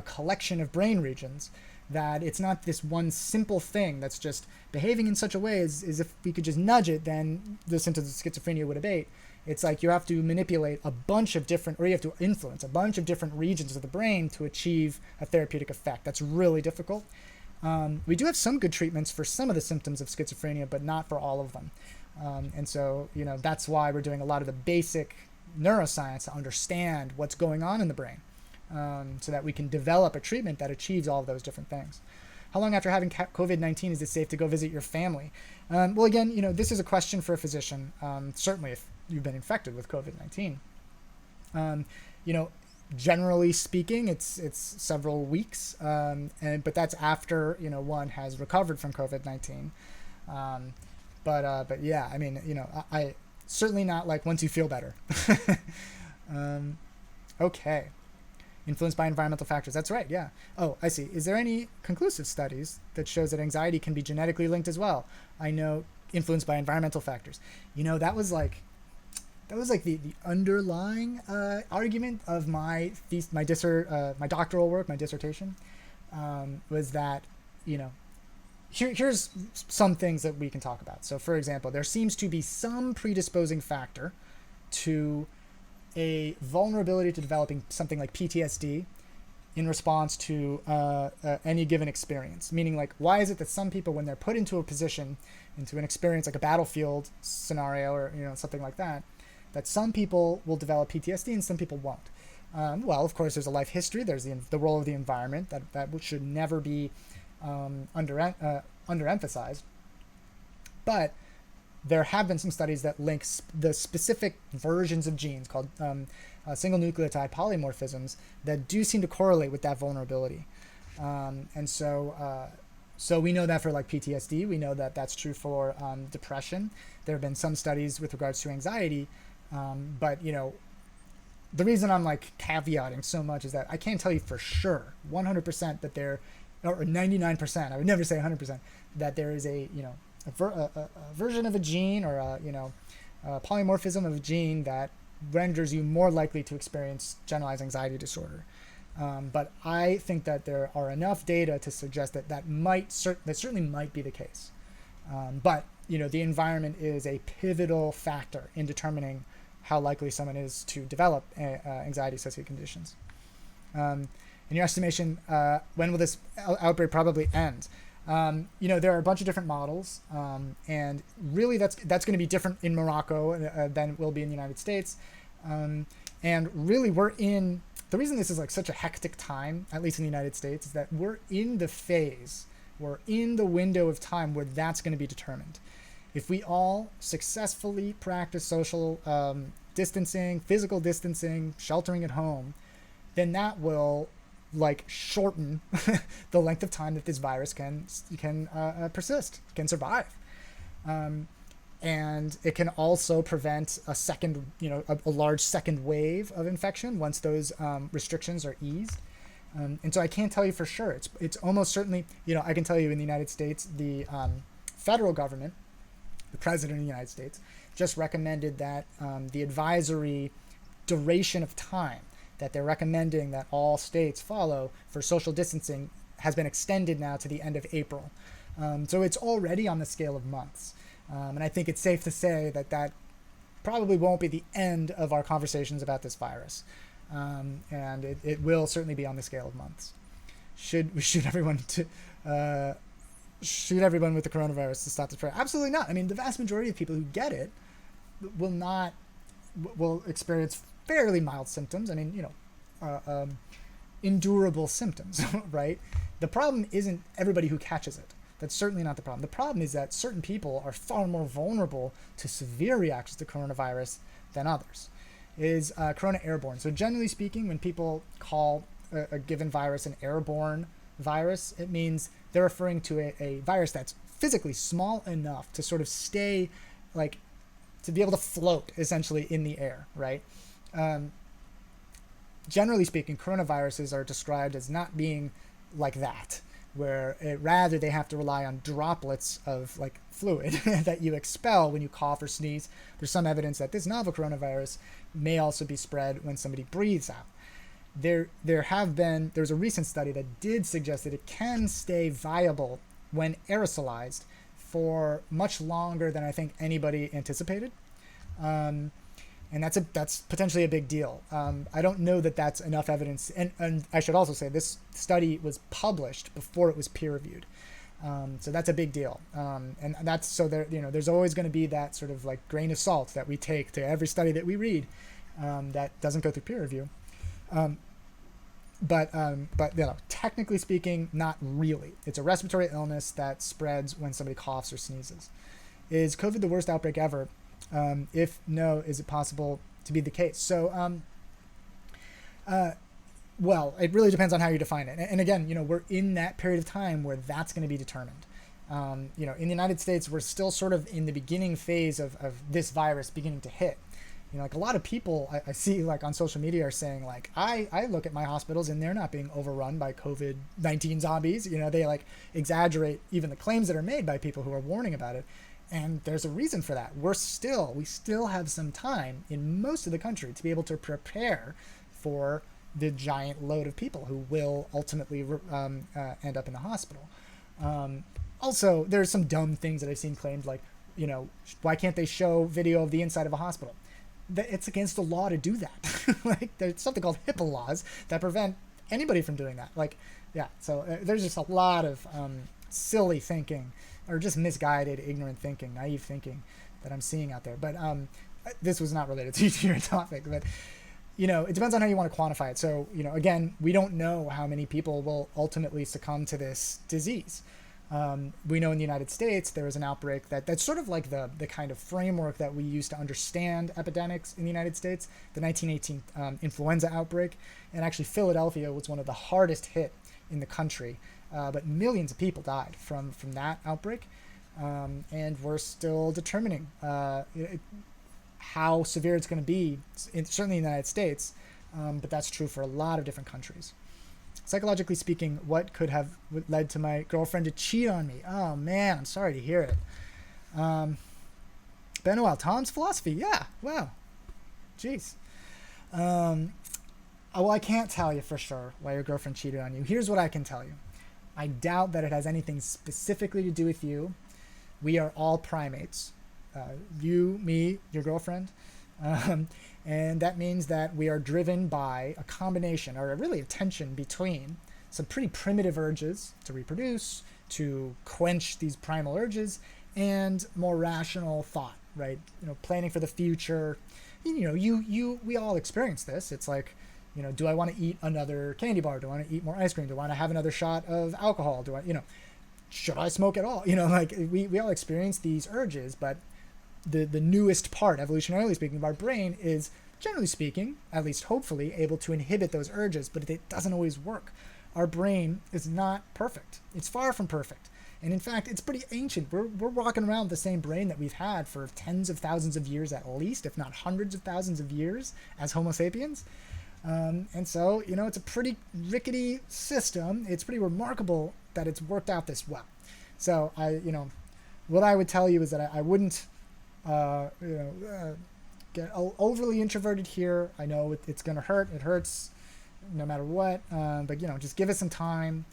collection of brain regions that it's not this one simple thing that's just behaving in such a way as if we could just nudge it, then the symptoms of schizophrenia would abate. It's like you have to manipulate you have to influence a bunch of different regions of the brain to achieve a therapeutic effect. That's really difficult. We do have some good treatments for some of the symptoms of schizophrenia, but not for all of them. And so, that's why we're doing a lot of the basic neuroscience to understand what's going on in the brain, so that we can develop a treatment that achieves all of those different things. How long after having COVID-19 is it safe to go visit your family? Well, again, this is a question for a physician, certainly if you've been infected with COVID-19. Generally speaking, it's several weeks, but that's after one has recovered from COVID-19. But yeah, I mean, I certainly not like once you feel better. Okay, influenced by environmental factors. That's right. Yeah. Oh, I see. Is there any conclusive studies that shows that anxiety can be genetically linked as well? I know, influenced by environmental factors. That was like the underlying argument of my doctoral work, my dissertation, was that here's some things that we can talk about. So, for example, there seems to be some predisposing factor to a vulnerability to developing something like PTSD in response to any given experience. Meaning, like, why is it that some people, when they're put into a position, into an experience like a battlefield scenario or something like that, that some people will develop PTSD and some people won't? Well, of course, there's a life history. There's the role of the environment that should never be underemphasized. But there have been some studies that link the specific versions of genes called single nucleotide polymorphisms that do seem to correlate with that vulnerability. And so we know that for like PTSD. We know that that's true for depression. There have been some studies with regards to anxiety. But the reason I'm like caveating so much is that I can't tell you for sure 100% that there, or 99%, I would never say 100%, that there is a, you know, a version of a gene, or a, you know, a polymorphism of a gene that renders you more likely to experience generalized anxiety disorder. But I think that there are enough data to suggest that that certainly might be the case. But you know, the environment is a pivotal factor in determining how likely someone is to develop anxiety-associated conditions. In your estimation, when will this outbreak probably end? You know, there are a bunch of different models, and really that's going to be different in Morocco than it will be in the United States. And really, the reason this is like such a hectic time, at least in the United States, is that we're in the window of time where that's going to be determined. If we all successfully practice social distancing, physical distancing, sheltering at home, then that will like shorten the length of time that this virus can persist, can survive. And it can also prevent a second, you know, a large second wave of infection once those restrictions are eased. And so I can't tell you for sure. It's almost certainly, you know, I can tell you in the United States, the federal government, the president of the United States, just recommended that the advisory duration of time that they're recommending that all states follow for social distancing has been extended now to the end of April. So it's already on the scale of months. And I think it's safe to say that that probably won't be the end of our conversations about this virus. And it will certainly be on the scale of months. Should we shoot everyone with the coronavirus to stop the spread? Absolutely not. I mean, the vast majority of people who get it will experience fairly mild symptoms. I mean, you know, endurable symptoms, right? The problem isn't everybody who catches it. That's certainly not the problem. The problem is that certain people are far more vulnerable to severe reactions to coronavirus than others. Is corona airborne? So generally speaking, when people call a given virus an airborne virus, it means they're referring to a virus that's physically small enough to sort of stay, like, to be able to float essentially in the air, right? Generally speaking, coronaviruses are described as not being like that, where rather they have to rely on droplets of like fluid that you expel when you cough or sneeze. There's some evidence that this novel coronavirus may also be spread when somebody breathes out. There's a recent study that did suggest that it can stay viable when aerosolized for much longer than I think anybody anticipated. And that's potentially a big deal. I don't know that that's enough evidence. And I should also say this study was published before it was peer reviewed. So that's a big deal. And that's so there, you know, there's always going to be that sort of like grain of salt that we take to every study that we read that doesn't go through peer review. But you know, technically speaking, not really. It's a respiratory illness that spreads when somebody coughs or sneezes. Is COVID the worst outbreak ever? If no, is it possible to be the case? So, well, it really depends on how you define it. And again, you know, we're in that period of time where that's going to be determined. You know, in the United States, we're still sort of in the beginning phase of this virus beginning to hit. You know, like a lot of people I see like on social media are saying like, I look at my hospitals and they're not being overrun by COVID-19 zombies. You know, they like exaggerate even the claims that are made by people who are warning about it. And there's a reason for that. We still have some time in most of the country to be able to prepare for the giant load of people who will ultimately end up in the hospital. Also, there's some dumb things that I've seen claimed, like, you know, why can't they show video of the inside of a hospital? It's against the law to do that. Like, there's something called HIPAA laws that prevent anybody from doing that. Like, yeah, so there's just a lot of silly thinking, or just misguided, ignorant thinking, naive thinking that I'm seeing out there. But this was not related to your topic. But, you know, it depends on how you want to quantify it. So, you know, again, we don't know how many people will ultimately succumb to this disease. We know in the United States there was an outbreak that's sort of like the kind of framework that we use to understand epidemics in the United States, the 1918 influenza outbreak. And actually Philadelphia was one of the hardest hit in the country. But millions of people died from that outbreak, and we're still determining how severe it's going to be, certainly in the United States, but that's true for a lot of different countries. Psychologically speaking, what could have led to my girlfriend to cheat on me? Oh man, I'm sorry to hear it. Been a while. Tom's philosophy. Yeah. Wow. Jeez. Well, I can't tell you for sure why your girlfriend cheated on you. Here's what I can tell you. I doubt that it has anything specifically to do with you. We are all primates. You, me, your girlfriend. And that means that we are driven by a combination, or really a tension between some pretty primitive urges to reproduce, to quench these primal urges, and more rational thought, right? Planning for the future. We all experience this. It's like, do I want to eat another candy bar? Do I want to eat more ice cream? Do I want to have another shot of alcohol? Should I smoke at all? Like we all experience these urges, but the newest part, evolutionarily speaking, of our brain is, generally speaking, at least hopefully, able to inhibit those urges, but it doesn't always work. Our brain is not perfect. It's far from perfect. And in fact, it's pretty ancient. We're walking around with the same brain that we've had for tens of thousands of years at least, if not hundreds of thousands of years as Homo sapiens. And so, it's a pretty rickety system. It's pretty remarkable that it's worked out this well. So what I would tell you is that I wouldn't, get overly introverted here. I know it's going to hurt. It hurts no matter what. But just give it some time,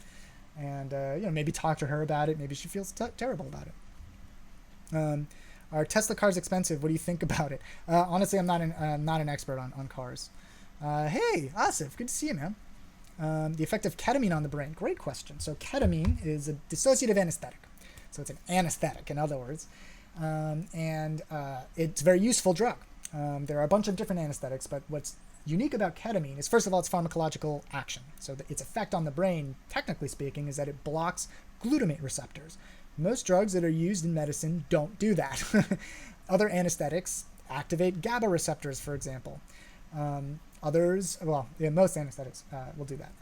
and maybe talk to her about it. Maybe she feels terrible about it. Are Tesla cars expensive? What do you think about it? Honestly, I'm not an expert on cars. Hey, Asif, good to see you, man. The effect of ketamine on the brain. Great question. So ketamine is a dissociative anesthetic. So it's an anesthetic, in other words. And it's a very useful drug. There are a bunch of different anesthetics, but what's unique about ketamine is, first of all, its pharmacological action. So its effect on the brain, technically speaking, is that it blocks glutamate receptors. Most drugs that are used in medicine don't do that. Other anesthetics activate GABA receptors, for example. Most anesthetics will do that.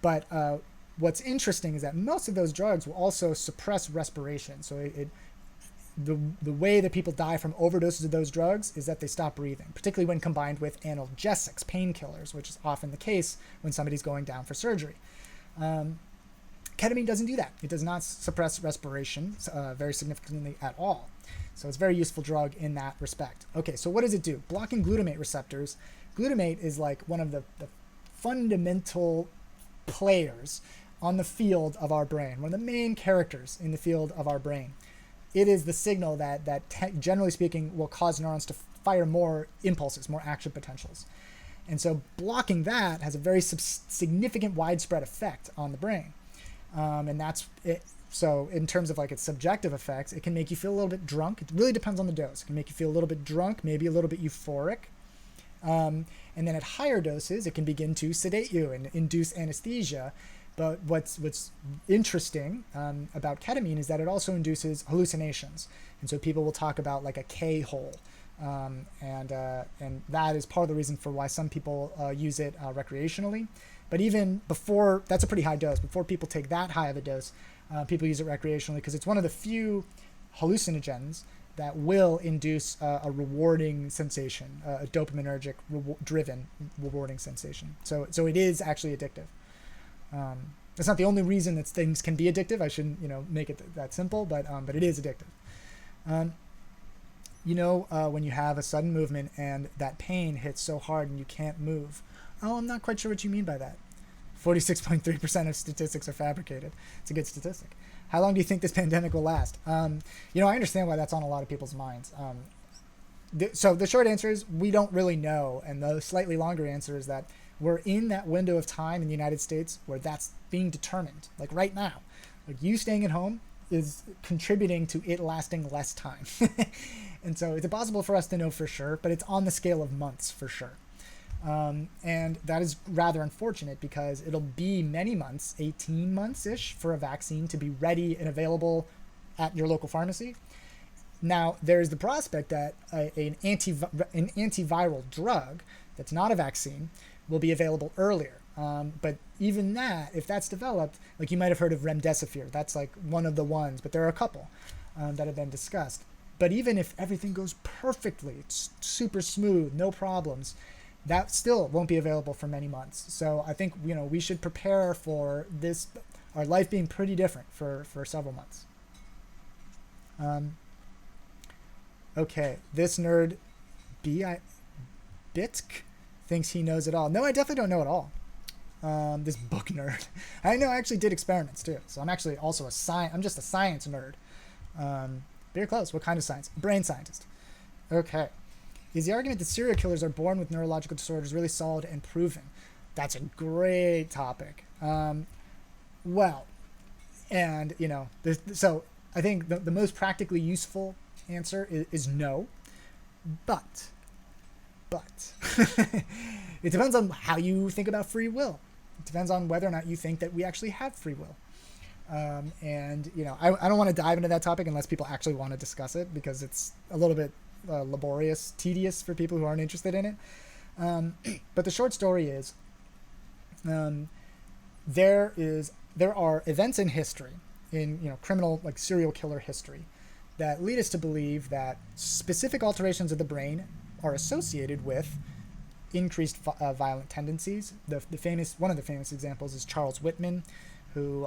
But what's interesting is that most of those drugs will also suppress respiration. So the way that people die from overdoses of those drugs is that they stop breathing, particularly when combined with analgesics, painkillers, which is often the case when somebody's going down for surgery. Ketamine doesn't do that. It does not suppress respiration very significantly at all. So it's a very useful drug in that respect. Okay, so what does it do? Blocking glutamate receptors. Glutamate is like one of the fundamental players on the field of our brain, one of the main characters in the field of our brain. It is the signal that generally speaking, will cause neurons to fire more impulses, more action potentials. And so blocking that has a very significant widespread effect on the brain. And that's it. So in terms of like its subjective effects, it can make you feel a little bit drunk. It really depends on the dose. It can make you feel a little bit drunk, maybe a little bit euphoric. And then at higher doses, it can begin to sedate you and induce anesthesia. But what's interesting about ketamine is that it also induces hallucinations. And so people will talk about like a K-hole. And that is part of the reason for why some people use it recreationally. But even before, that's a pretty high dose. Before people take that high of a dose, people use it recreationally because it's one of the few hallucinogens that will induce a rewarding sensation, a dopaminergic driven rewarding sensation. So it is actually addictive. That's not the only reason that things can be addictive. I shouldn't, make it that simple, but it is addictive. When you have a sudden movement and that pain hits so hard and you can't move. Oh, I'm not quite sure what you mean by that. 46.3% of statistics are fabricated. It's a good statistic. How long do you think this pandemic will last? I understand why that's on a lot of people's minds. So the short answer is we don't really know. And the slightly longer answer is that we're in that window of time in the United States where that's being determined. Like right now, like you staying at home is contributing to it lasting less time. And so it's impossible for us to know for sure, but it's on the scale of months for sure. And that is rather unfortunate because it'll be many months, 18 months-ish, for a vaccine to be ready and available at your local pharmacy. Now, there's the prospect that an antiviral drug that's not a vaccine will be available earlier. But even that, if that's developed, like you might have heard of remdesivir, that's like one of the ones, but there are a couple that have been discussed. But even if everything goes perfectly, it's super smooth, no problems, that still won't be available for many months. So I think, we should prepare for this, our life being pretty different for several months. Okay, this nerd, Bitk, thinks he knows it all. No, I definitely don't know it all. This book nerd. I know I actually did experiments too. So I'm actually also I'm just a science nerd. But you're close. What kind of science? Brain scientist. Okay. Is the argument that serial killers are born with neurological disorders really solid and proven? That's a great topic. Well, and, so I think the most practically useful answer is no. But it depends on how you think about free will. It depends on whether or not you think that we actually have free will. And, I don't want to dive into that topic unless people actually want to discuss it, because it's a little bit laborious, tedious for people who aren't interested in it. But the short story is, there are events in history, in criminal, like serial killer history, that lead us to believe that specific alterations of the brain are associated with increased violent tendencies. One of the famous examples is Charles Whitman, who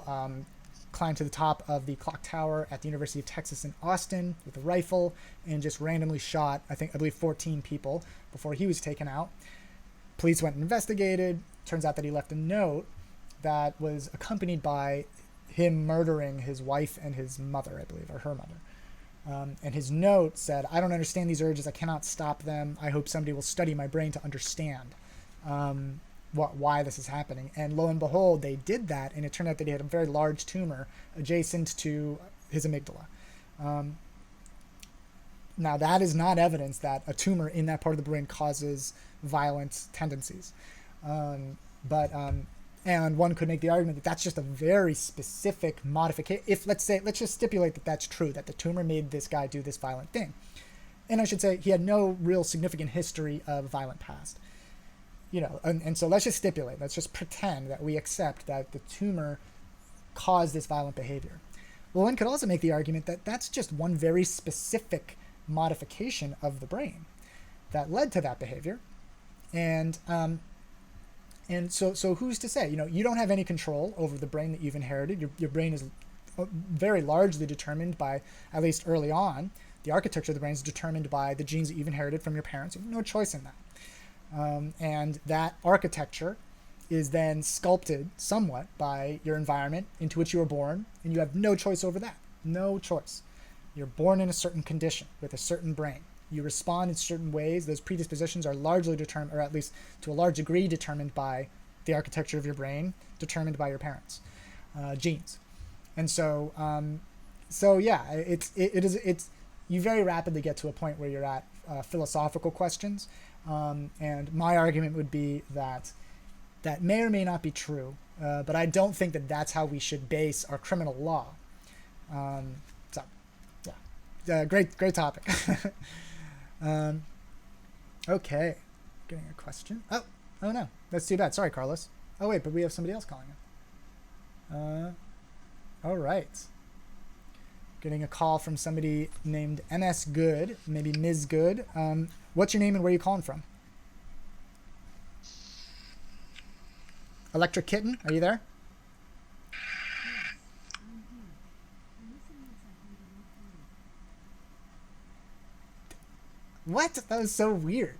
climbed to the top of the clock tower at the University of Texas in Austin with a rifle and just randomly shot, I believe 14 people before he was taken out. Police went and investigated. Turns out that he left a note that was accompanied by him murdering his wife and his mother, I believe, or her mother. And his note said, "I don't understand these urges. I cannot stop them. I hope somebody will study my brain to understand why this is happening." And lo and behold, they did that, and it turned out that he had a very large tumor adjacent to his amygdala. Now, that is not evidence that a tumor in that part of the brain causes violent tendencies. And one could make the argument that that's just a very specific modification. Let's just stipulate that that's true, that the tumor made this guy do this violent thing. And I should say he had no real significant history of violent past. And so let's just stipulate, let's just pretend that we accept that the tumor caused this violent behavior. Well, one could also make the argument that that's just one very specific modification of the brain that led to that behavior. And so who's to say? You don't have any control over the brain that you've inherited. Your brain is very largely determined by, at least early on, the architecture of the brain is determined by the genes that you've inherited from your parents. You have no choice in that. And that architecture is then sculpted somewhat by your environment into which you were born, and you have no choice over that. No choice. You're born in a certain condition with a certain brain. You respond in certain ways. Those predispositions are largely determined, or at least to a large degree determined by the architecture of your brain, determined by your parents' genes. And so yeah, it's you very rapidly get to a point where you're at philosophical questions. And my argument would be that may or may not be true, but I don't think that that's how we should base our criminal law. So, yeah, great topic. Okay, getting a question. Oh no, that's too bad. Sorry, Carlos. Oh wait, but we have somebody else calling in. All right. Getting a call from somebody named MS Good, maybe Ms. Good. What's your name and where are you calling from? Electric Kitten, are you there? What? That was so weird.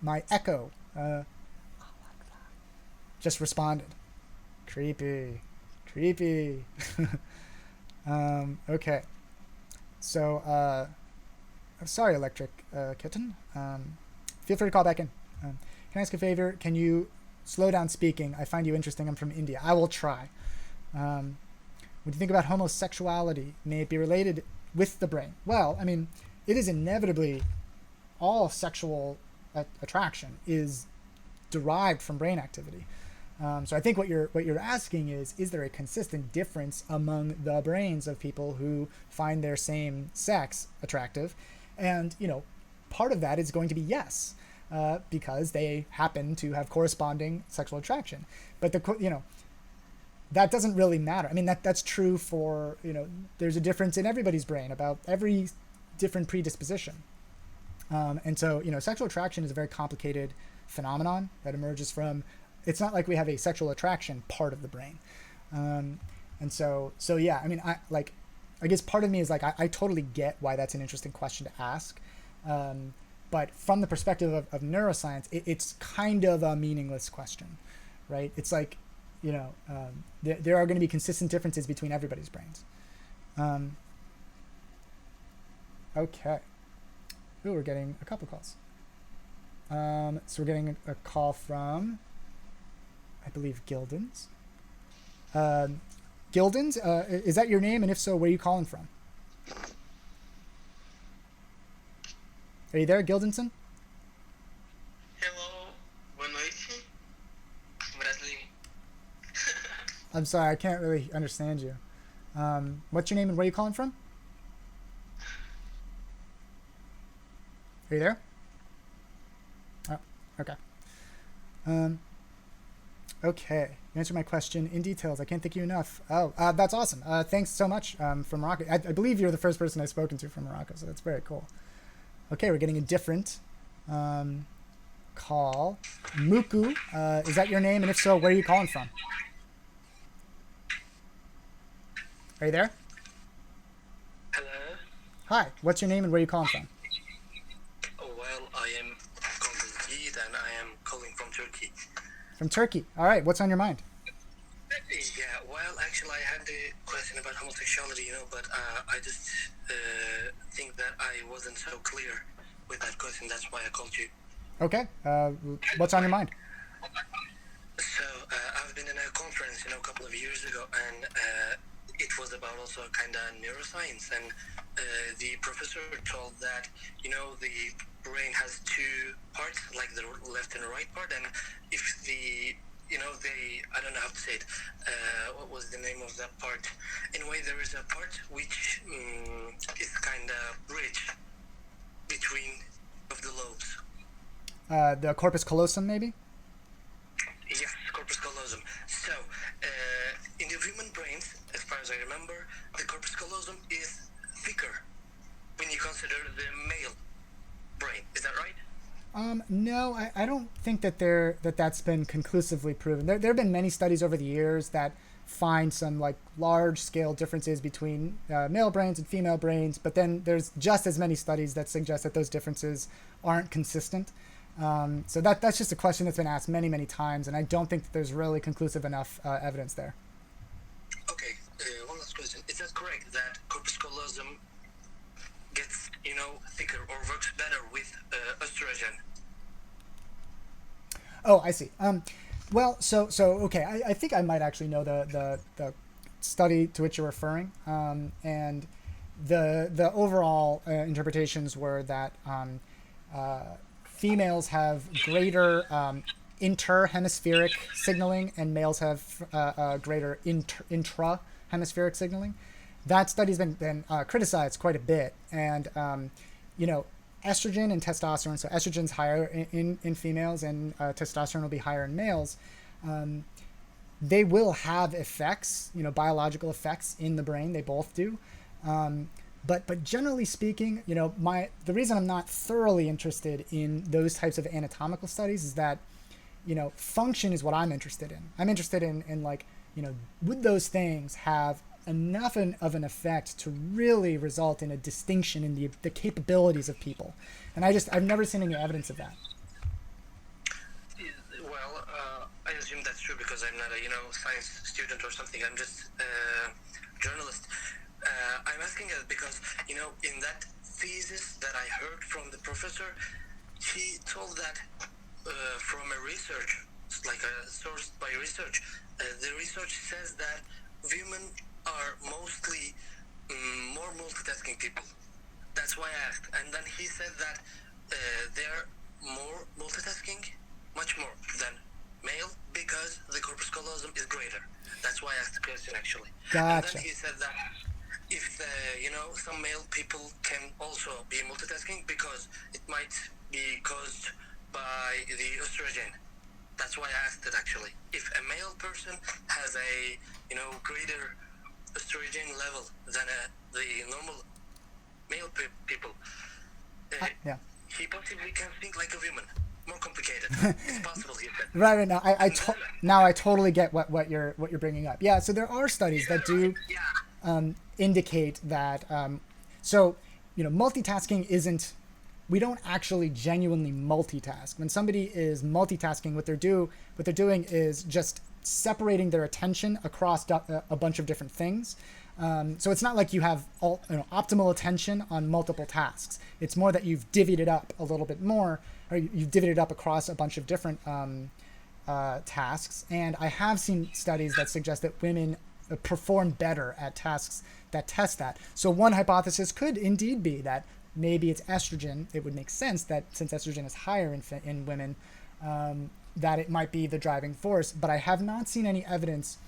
My echo just responded. Creepy. Okay. So, sorry, Electric Kitten. Feel free to call back in. Can I ask a favor? Can you slow down speaking? I find you interesting. I'm from India. I will try. When you think about homosexuality, may it be related with the brain? Well, I mean, it is inevitably all sexual attraction is derived from brain activity. So I think what you're asking is there a consistent difference among the brains of people who find their same sex attractive? And, part of that is going to be yes, because they happen to have corresponding sexual attraction. But that doesn't really matter. I mean, that's true for, there's a difference in everybody's brain. About every different predisposition. And so, sexual attraction is a very complicated phenomenon that emerges from, it's not like we have a sexual attraction part of the brain. And so yeah, I mean, I guess part of me is like, I totally get why that's an interesting question to ask. But from the perspective of neuroscience, it's kind of a meaningless question, right? It's like, there are going to be consistent differences between everybody's brains. Okay. Ooh, we're getting a couple calls. So we're getting a call from, I believe, Gildens. Gildens, is that your name? And if so, where are you calling from? Are you there, Gildenson? Hello, boa noite. Brasileiro. I'm sorry, I can't really understand you. What's your name and where are you calling from? Are you there? Oh, okay. Okay, you answered my question in details. I can't thank you enough. Oh, that's awesome. Thanks so much from Morocco. I believe you're the first person I've spoken to from Morocco, so that's very cool. Okay, we're getting a different call. Muku, is that your name? And if so, where are you calling from? Are you there? Hello. Hi, what's your name and where are you calling from? Oh, well, I am called Yiğit and I am calling from Turkey. From Turkey. All right, what's on your mind? Yeah, well, actually, I had the question about homosexuality, but I just think that I wasn't so clear with that question. That's why I called you. Okay, what's on your mind? So, I've been in a conference, a couple of years ago, and it was about also kind of neuroscience, and the professor told that, the brain has two parts, like the left and right part, and if the I don't know how to say it. What was the name of that part? Anyway, there is a part which is kind of bridge between of the lobes. The corpus callosum, maybe? Yes, corpus callosum. So, in the human brains, as far as I remember, the corpus callosum is thicker when you consider the male brain. Is that right? No, I don't think that's been conclusively proven. There have been many studies over the years that find some like large scale differences between male brains and female brains, but then there's just as many studies that suggest that those differences aren't consistent. So that's just a question that's been asked many, many times, and I don't think that there's really conclusive enough evidence there. Okay, one last question. Is that correct that corpus callosum gets, thicker or works better with estrogen? Oh, I see. Well, so okay, I think I might actually know the study to which you're referring, and the overall interpretations were that females have greater interhemispheric signaling and males have greater intrahemispheric signaling. That study's been criticized quite a bit, and estrogen and testosterone. So estrogen's higher in females, and testosterone will be higher in males. They will have effects, biological effects in the brain. They both do. But generally speaking, the reason I'm not thoroughly interested in those types of anatomical studies is that, function is what I'm interested in. I'm interested in like, would those things have enough of an effect to really result in a distinction in the capabilities of people? And I've never seen any evidence of that. Well, I assume that's true because I'm not a science student or something. I'm just a journalist. I'm asking it because in that thesis that I heard from the professor, he told that from a research, like a sourced by research, the research says that women are mostly more multitasking people. That's why I asked. And then he said that they're more multitasking, much more than male, because the corpus callosum is greater. That's why I asked the question, actually. Gotcha. And then he said that if, some male people can also be multitasking because it might be caused by the estrogen. That's why I asked it, actually. If a male person has a, greater estrogen level than the normal male people. Yeah. He possibly can think like a woman. More complicated. It's possible, he said. Right. Now I totally get what you're bringing up. Yeah. So there are studies that do indicate that. So multitasking isn't. We don't actually genuinely multitask. When somebody is multitasking, what they're doing is just separating their attention across a bunch of different things. So it's not like you have optimal attention on multiple tasks. It's more that you've divvied it up a little bit more, or you've divvied it up across a bunch of different tasks. And I have seen studies that suggest that women perform better at tasks that test that. So one hypothesis could indeed be that maybe it's estrogen. It would make sense that since estrogen is higher in women, that it might be the driving force. But I have not seen any evidence.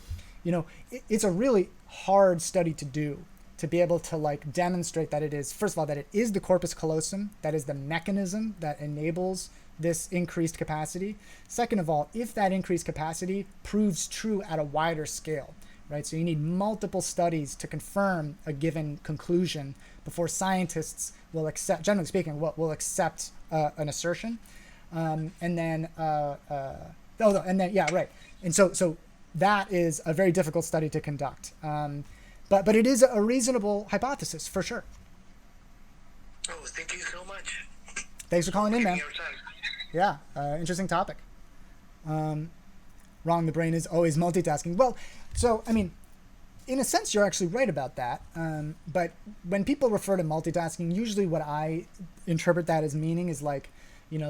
It's a really hard study to do, to be able to demonstrate that it is, first of all, that it is the corpus callosum, that is the mechanism that enables this increased capacity. Second of all, if that increased capacity proves true at a wider scale, right? So you need multiple studies to confirm a given conclusion before scientists will accept, generally speaking, will accept an assertion. And then so that is a very difficult study to conduct. But it is a reasonable hypothesis for sure. Oh, thank you so much. Thanks for calling in, man. Your time. Yeah, interesting topic. Wrong, the brain is always multitasking. Well, so, I mean, in a sense, you're actually right about that. But when people refer to multitasking, usually what I interpret that as meaning is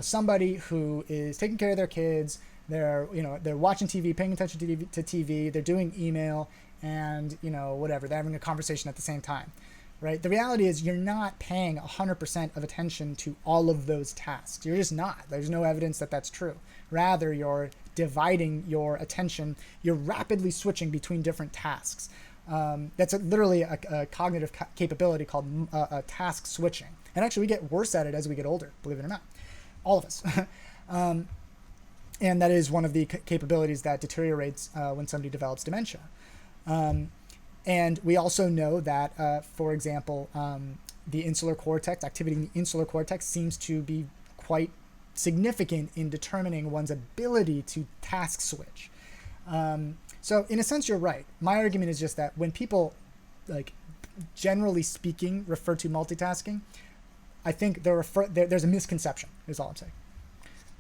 somebody who is taking care of their kids, they're watching TV, paying attention to TV, they're doing email, and, whatever, they're having a conversation at the same time, right? The reality is you're not paying 100% of attention to all of those tasks. You're just not. There's no evidence that that's true. Rather, you're dividing your attention. You're rapidly switching between different tasks. That's literally a cognitive capability called task switching. And actually, we get worse at it as we get older, believe it or not. All of us. And that is one of the capabilities that deteriorates when somebody develops dementia. And we also know that, for example, the insular cortex, activity in the insular cortex seems to be quite significant in determining one's ability to task switch. So in a sense, you're right. My argument is just that when people, generally speaking, refer to multitasking, I think there's a misconception, is all I'm saying.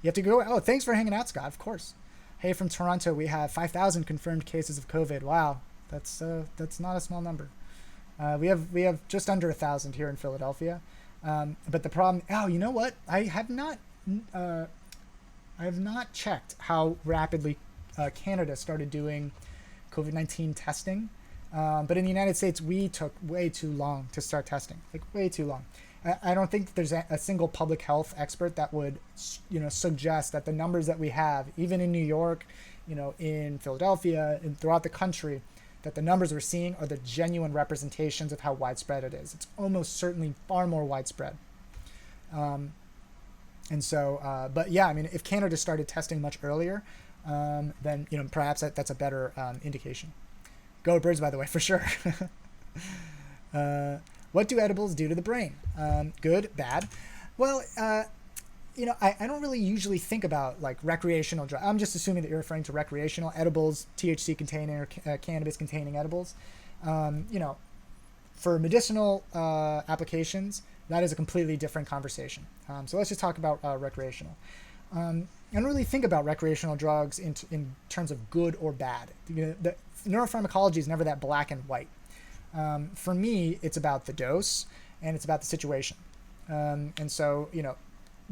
You have to go, oh, thanks for hanging out, Scott, of course. Hey, from Toronto, we have 5,000 confirmed cases of COVID. Wow, that's not a small number. We have just under 1,000 here in Philadelphia. But the problem, you know what? I have not checked how rapidly Canada started doing COVID-19 testing. But in the United States, we took way too long to start testing, way too long. I don't think there's a single public health expert that would, suggest that the numbers that we have, even in New York, in Philadelphia, and throughout the country, that the numbers we're seeing are the genuine representations of how widespread it is. It's almost certainly far more widespread. And so, but yeah, I mean, if Canada started testing much earlier, then, perhaps that's a better indication. Go Birds, by the way, for sure. What do edibles do to the brain? Good, bad? Well, I don't really usually think about recreational drugs. I'm just assuming that you're referring to recreational edibles, THC containing or cannabis containing edibles. For medicinal applications, that is a completely different conversation. So let's just talk about recreational. I don't really think about recreational drugs in terms of good or bad. The neuropharmacology is never that black and white. For me, it's about the dose and it's about the situation. And so,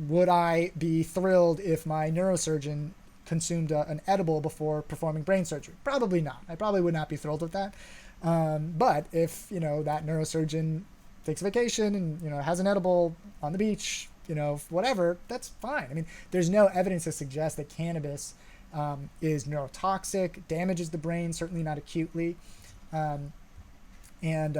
would I be thrilled if my neurosurgeon consumed an edible before performing brain surgery? Probably not. I probably would not be thrilled with that. But if, that neurosurgeon takes a vacation and, has an edible on the beach, whatever, that's fine. I mean, there's no evidence to suggest that cannabis is neurotoxic, damages the brain, certainly not acutely. And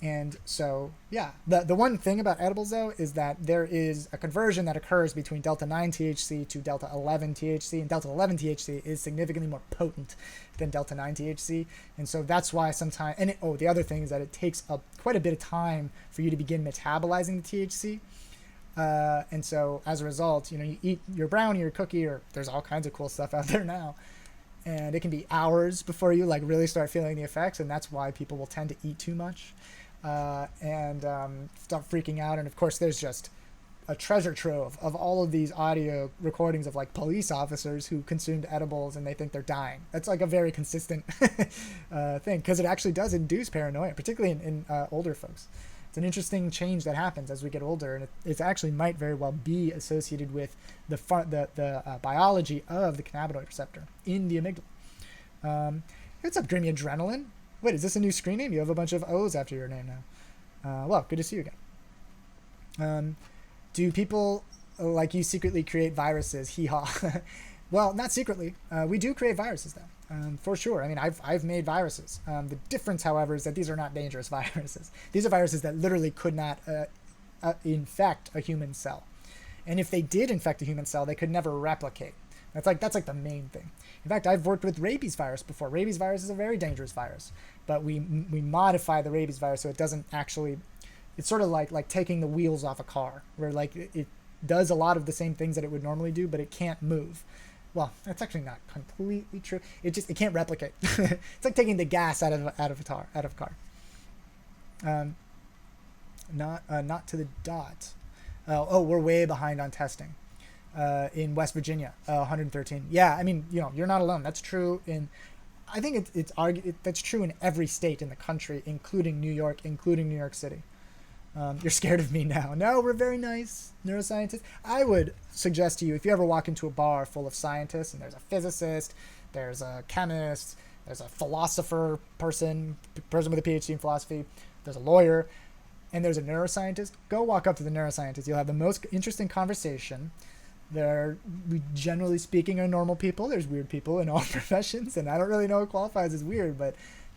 And so, yeah, the one thing about edibles, though, is that there is a conversion that occurs between delta 9 THC to delta 11 THC, and delta 11 THC is significantly more potent than delta 9 THC. And so that's why sometimes, the other thing is that it takes quite a bit of time for you to begin metabolizing the THC. And so as a result, you eat your brownie or cookie, or there's all kinds of cool stuff out there now. And it can be hours before you really start feeling the effects. And that's why people will tend to eat too much. And start freaking out. And of course, there's just a treasure trove of all of these audio recordings of police officers who consumed edibles and they think they're dying. That's a very consistent thing, because it actually does induce paranoia, particularly in older folks. It's an interesting change that happens as we get older, and it actually might very well be associated with the biology of the cannabinoid receptor in the amygdala. What's up, Dreamy Adrenaline? Wait, is this a new screen name? You have a bunch of O's after your name now. Well, good to see you again. Do people like you secretly create viruses? Hee-haw. Well, not secretly. We do create viruses, though, for sure. I mean, I've made viruses. The difference, however, is that these are not dangerous viruses. These are viruses that literally could not infect a human cell. And if they did infect a human cell, they could never replicate. That's the main thing. In fact, I've worked with rabies virus before. Rabies virus is a very dangerous virus, but we modify the rabies virus so it doesn't actually. It's sort of like taking the wheels off a car, where it does a lot of the same things that it would normally do, but it can't move. Well, that's actually not completely true. It can't replicate. It's like taking the gas out of a car. Not to the dot. We're way behind on testing. In West Virginia, 113. Yeah, I mean, you're not alone. That's true I think that's true in every state in the country, including New York City. You're scared of me now. No, we're very nice, neuroscientists. I would suggest to you, if you ever walk into a bar full of scientists, and there's a physicist, there's a chemist, there's a philosopher person with a PhD in philosophy, there's a lawyer, and there's a neuroscientist, go walk up to the neuroscientist. You'll have the most interesting conversation. We generally speaking, are normal people. There's weird people in all professions, and I don't really know what qualifies as weird, but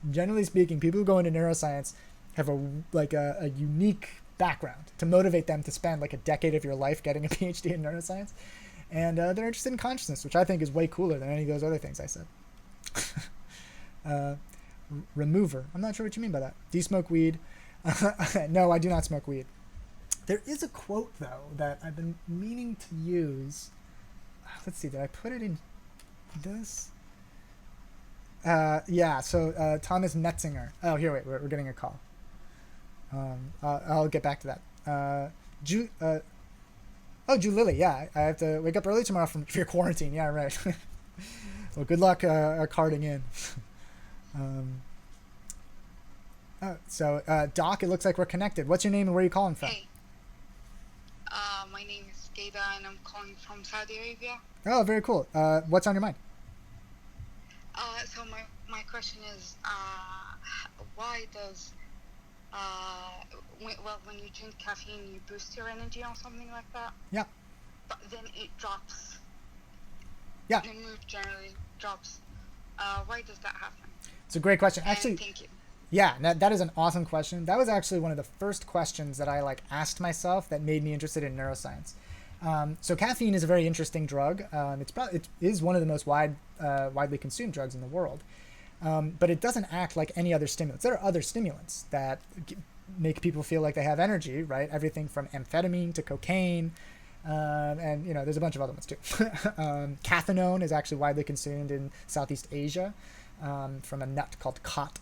generally speaking, people who go into neuroscience have a unique background to motivate them to spend a decade of your life getting a PhD in neuroscience, and they're interested in consciousness, which I think is way cooler than any of those other things I said. Remover. I'm not sure what you mean by that. Do you smoke weed? No, I do not smoke weed. There is a quote, though, that I've been meaning to use. Let's see, did I put it in this? So Thomas Metzinger. Oh, here, wait, we're getting a call. I'll get back to that. Julily, yeah, I have to wake up early tomorrow for your quarantine. Yeah, right. Well, good luck carding in. Doc, it looks like we're connected. What's your name and where are you calling from? Hey. My name is Geda and I'm calling from Saudi Arabia. Oh, very cool. What's on your mind? So my question is, why does, when you drink caffeine, you boost your energy or something like that? Yeah. But then it drops. Yeah. Your mood generally drops. Why does that happen? It's a great question. And actually, thank you. Yeah, that is an awesome question. That was actually one of the first questions that I asked myself that made me interested in neuroscience. So caffeine is a very interesting drug. It is one of the most widely consumed drugs in the world, but it doesn't act like any other stimulants. There are other stimulants that make people feel like they have energy, right? Everything from amphetamine to cocaine, and there's a bunch of other ones too. Cathinone is actually widely consumed in Southeast Asia from a nut called khat.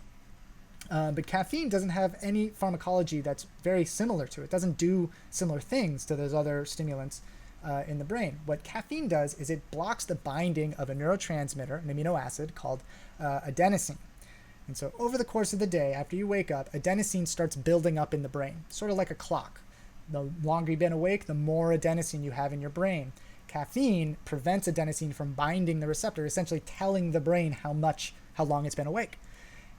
But caffeine doesn't have any pharmacology that's very similar to it. It doesn't do similar things to those other stimulants in the brain. What caffeine does is it blocks the binding of a neurotransmitter, an amino acid called adenosine. And so over the course of the day, after you wake up, adenosine starts building up in the brain, sort of like a clock. The longer you've been awake, the more adenosine you have in your brain. Caffeine prevents adenosine from binding the receptor, essentially telling the brain how long it's been awake.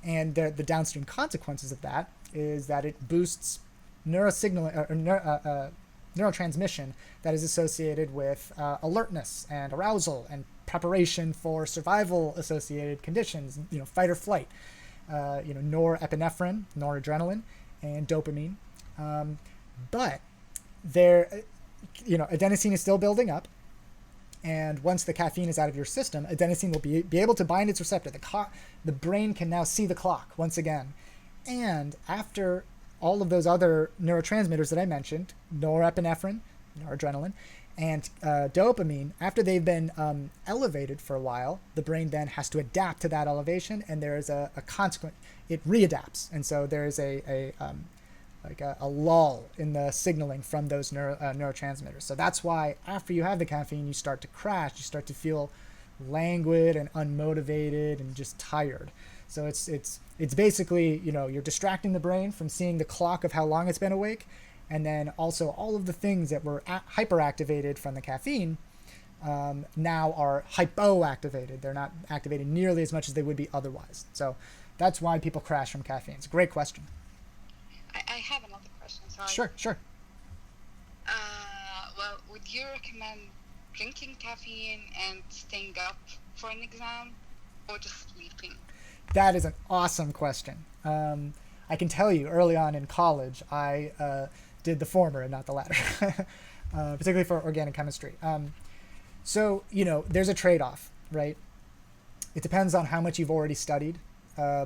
And the downstream consequences of that is that it boosts neurotransmission that is associated with alertness and arousal and preparation for survival-associated conditions, fight or flight, norepinephrine, noradrenaline, and dopamine. But there, adenosine is still building up. And once the caffeine is out of your system, adenosine will be able to bind its receptor. The brain can now see the clock once again. And after all of those other neurotransmitters that I mentioned, norepinephrine, noradrenaline, and dopamine, after they've been elevated for a while, the brain then has to adapt to that elevation, and there is a consequent. It readapts, and so there is a lull in the signaling from those neurotransmitters. So that's why after you have the caffeine, you start to crash. You start to feel languid and unmotivated and just tired. So it's basically, you're distracting the brain from seeing the clock of how long it's been awake, and then also all of the things that were hyperactivated from the caffeine now are hypoactivated. They're not activated nearly as much as they would be otherwise. So that's why people crash from caffeine. It's a great question. I have another question. Sorry. Sure. Well, would you recommend drinking caffeine and staying up for an exam, or just sleeping? That is an awesome question. I can tell you, early on in college, I did the former and not the latter, particularly for organic chemistry. So, there's a trade-off, right? It depends on how much you've already studied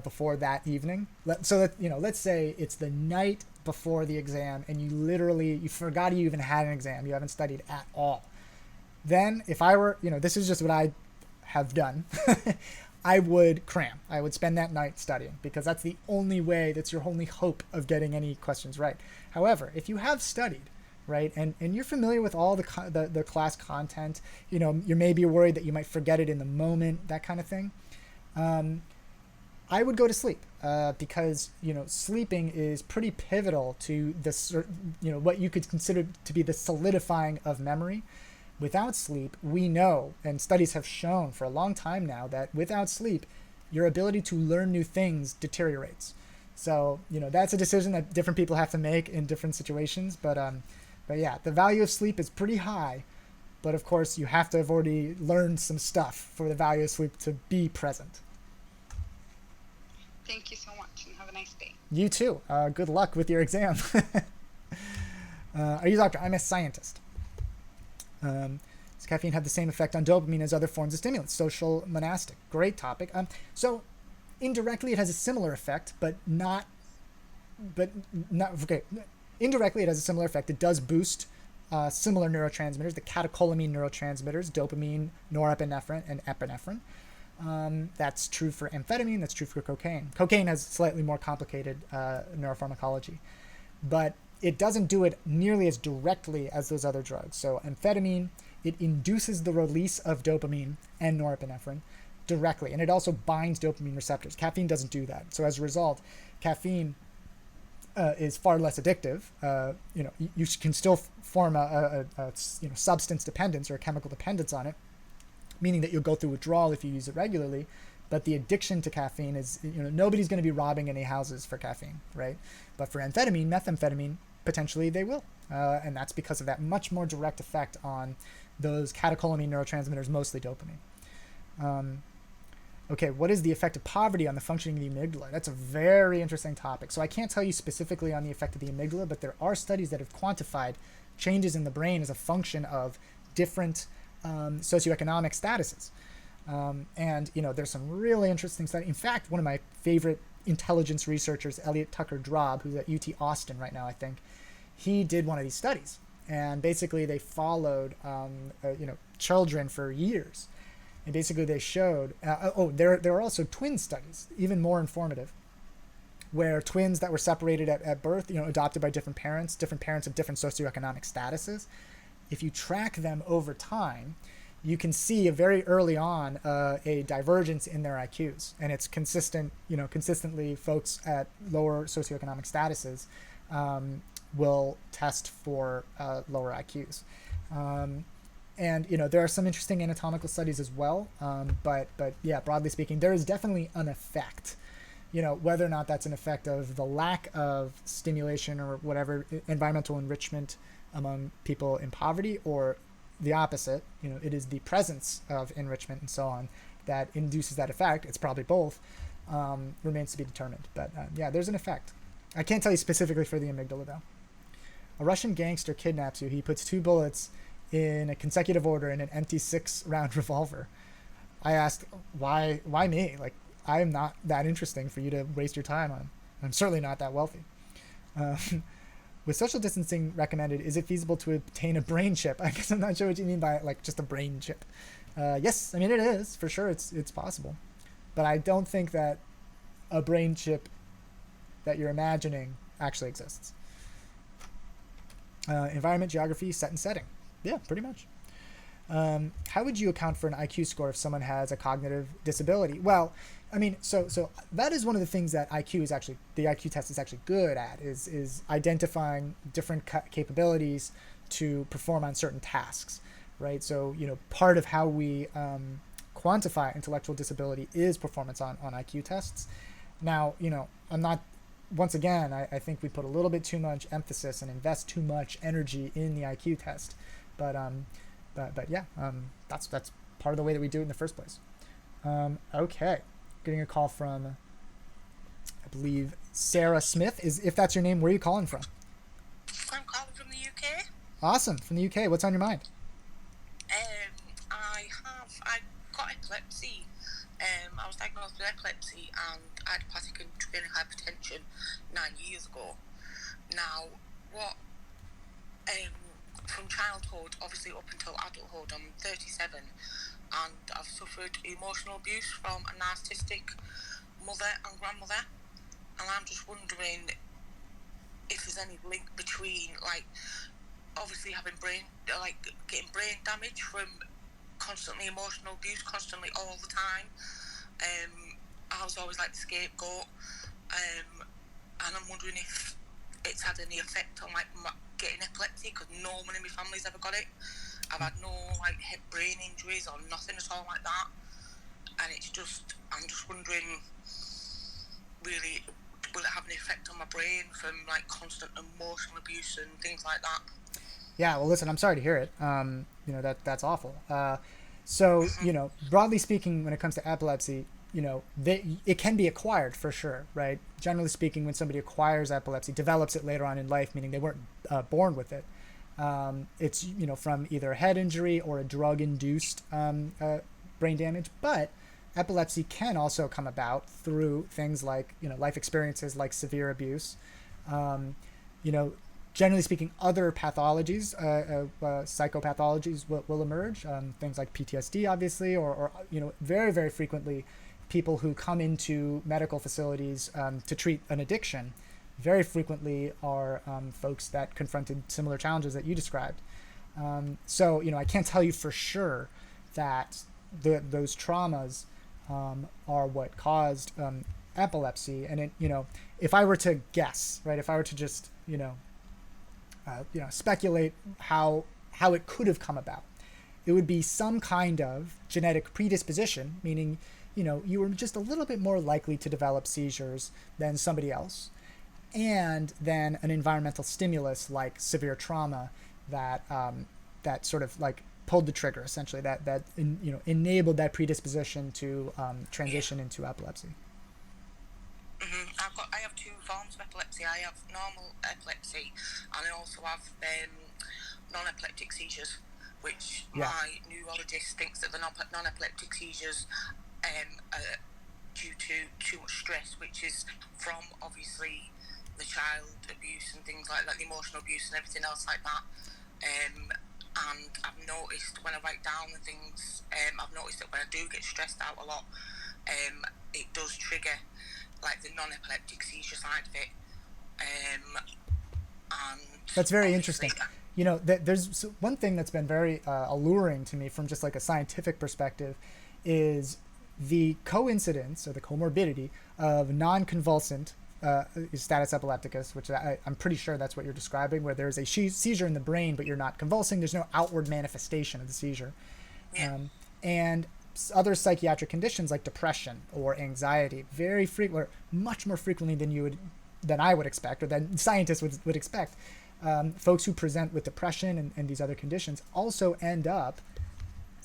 before that evening. So that, let's say it's the night before the exam and you forgot you even had an exam. You haven't studied at all. Then if I were, this is just what I have done. I would cram. I would spend that night studying because that's the only way, that's your only hope of getting any questions right. However, if you have studied, right, and you're familiar with all the class content, you may be worried that you might forget it in the moment, that kind of thing. I would go to sleep because, sleeping is pretty pivotal to the, what you could consider to be the solidifying of memory. Without sleep, we know, and studies have shown for a long time now, that without sleep, your ability to learn new things deteriorates. So, that's a decision that different people have to make in different situations. But yeah, the value of sleep is pretty high. But of course, you have to have already learned some stuff for the value of sleep to be present. Thank you so much, and have a nice day. You too. Good luck with your exam. Are you a doctor? I'm a scientist. Does caffeine have the same effect on dopamine as other forms of stimulants? Social monastic. Great topic. So indirectly it has a similar effect, but not okay. Indirectly it has a similar effect. It does boost similar neurotransmitters, the catecholamine neurotransmitters, dopamine, norepinephrine, and epinephrine. That's true for amphetamine. That's true for cocaine. Cocaine has slightly more complicated neuropharmacology, but it doesn't do it nearly as directly as those other drugs. So amphetamine, it induces the release of dopamine and norepinephrine directly, and it also binds dopamine receptors. Caffeine doesn't do that. So as a result, caffeine is far less addictive. You can still form a substance dependence or a chemical dependence on it, meaning that you'll go through withdrawal if you use it regularly. But the addiction to caffeine is, nobody's going to be robbing any houses for caffeine, right? But for amphetamine, methamphetamine, potentially they will. And that's because of that much more direct effect on those catecholamine neurotransmitters, mostly dopamine. Okay, what is the effect of poverty on the functioning of the amygdala? That's a very interesting topic. So I can't tell you specifically on the effect of the amygdala, but there are studies that have quantified changes in the brain as a function of different socioeconomic statuses. And there's some really interesting studies. In fact, one of my favorite intelligence researchers, Elliot Tucker Drob, who's at UT Austin right now, I think, he did one of these studies. And basically they followed, children for years. And basically they showed, there are also twin studies, even more informative, where twins that were separated at birth, adopted by different parents of different socioeconomic statuses, if you track them over time, you can see very early on a divergence in their IQs, and it's consistent. Consistently, folks at lower socioeconomic statuses will test for lower IQs, and there are some interesting anatomical studies as well. But yeah, broadly speaking, there is definitely an effect. Whether or not that's an effect of the lack of stimulation or whatever environmental enrichment among people in poverty, or the opposite, it is the presence of enrichment and so on that induces that effect. It's probably both. Remains to be determined. But yeah, there's an effect. I can't tell you specifically for the amygdala though. A Russian gangster kidnaps you. He puts 2 bullets in a consecutive order in an empty 6-round revolver. I asked, why me? Like, I'm not that interesting for you to waste your time on. I'm certainly not that wealthy. With social distancing recommended, is it feasible to obtain a brain chip? I guess I'm not sure what you mean by like just a brain chip. Yes, I mean it is for sure. It's possible, but I don't think that a brain chip that you're imagining actually exists. Environment, geography, set and setting. Yeah, pretty much. How would you account for an IQ score if someone has a cognitive disability? Well, I mean, so that is one of the things that the IQ test is actually good at is identifying different capabilities to perform on certain tasks, right? So, part of how we quantify intellectual disability is performance on IQ tests. Now, I'm not, once again, I think we put a little bit too much emphasis and invest too much energy in the IQ test, but yeah, that's part of the way that we do it in the first place. Okay, getting a call from, I believe, Sarah Smith. If that's your name, where are you calling from? I'm calling from the UK. Awesome, from the UK. What's on your mind? I got epilepsy. I was diagnosed with epilepsy and idiopathic intracranial hypertension 9 years ago. Now, from childhood, obviously up until adulthood, I'm 37, and I've suffered emotional abuse from a narcissistic mother and grandmother, and I'm just wondering if there's any link between, like, obviously having getting brain damage from constantly emotional abuse, constantly all the time. I was always like the scapegoat, and I'm wondering if it's had any effect on like getting epilepsy, because no one in my family's ever got it. I've had no like head brain injuries or nothing at all like that, and I'm just wondering, really, will it have an effect on my brain from like constant emotional abuse and things like that? Yeah, well, listen, I'm sorry to hear it. That's awful. So, broadly speaking, when it comes to epilepsy, it can be acquired for sure, right? Generally speaking, when somebody acquires epilepsy, develops it later on in life, meaning they weren't born with it. It's, from either a head injury or a drug-induced brain damage. But epilepsy can also come about through things like, life experiences like severe abuse. Generally speaking, other pathologies, psychopathologies will emerge. Things like PTSD, obviously, or very, very frequently, people who come into medical facilities to treat an addiction very frequently are folks that confronted similar challenges that you described. So, I can't tell you for sure that those traumas are what caused epilepsy. And if I were to guess, right, if I were to just, speculate how it could have come about, it would be some kind of genetic predisposition, meaning, you were just a little bit more likely to develop seizures than somebody else, and then an environmental stimulus like severe trauma that sort of like pulled the trigger, essentially, that enabled that predisposition to transition into epilepsy. I have 2 forms of epilepsy. I have normal epilepsy, and I also have non-epileptic seizures, which my neurologist thinks that the non-epileptic seizures are due to too much stress, which is from obviously the child abuse and things like that, the emotional abuse and everything else like that. And I've noticed when I write down the things, I've noticed that when I do get stressed out a lot, it does trigger like the non-epileptic seizure side of it. And that's very interesting. There's one thing that's been very alluring to me from just like a scientific perspective is the coincidence or the comorbidity of non-convulsant status epilepticus, which I'm pretty sure that's what you're describing, where there's a seizure in the brain, but you're not convulsing. There's no outward manifestation of the seizure. Yeah. And other psychiatric conditions like depression or anxiety, very frequent, much more frequently than I would expect, or than scientists would expect. Folks who present with depression and these other conditions also end up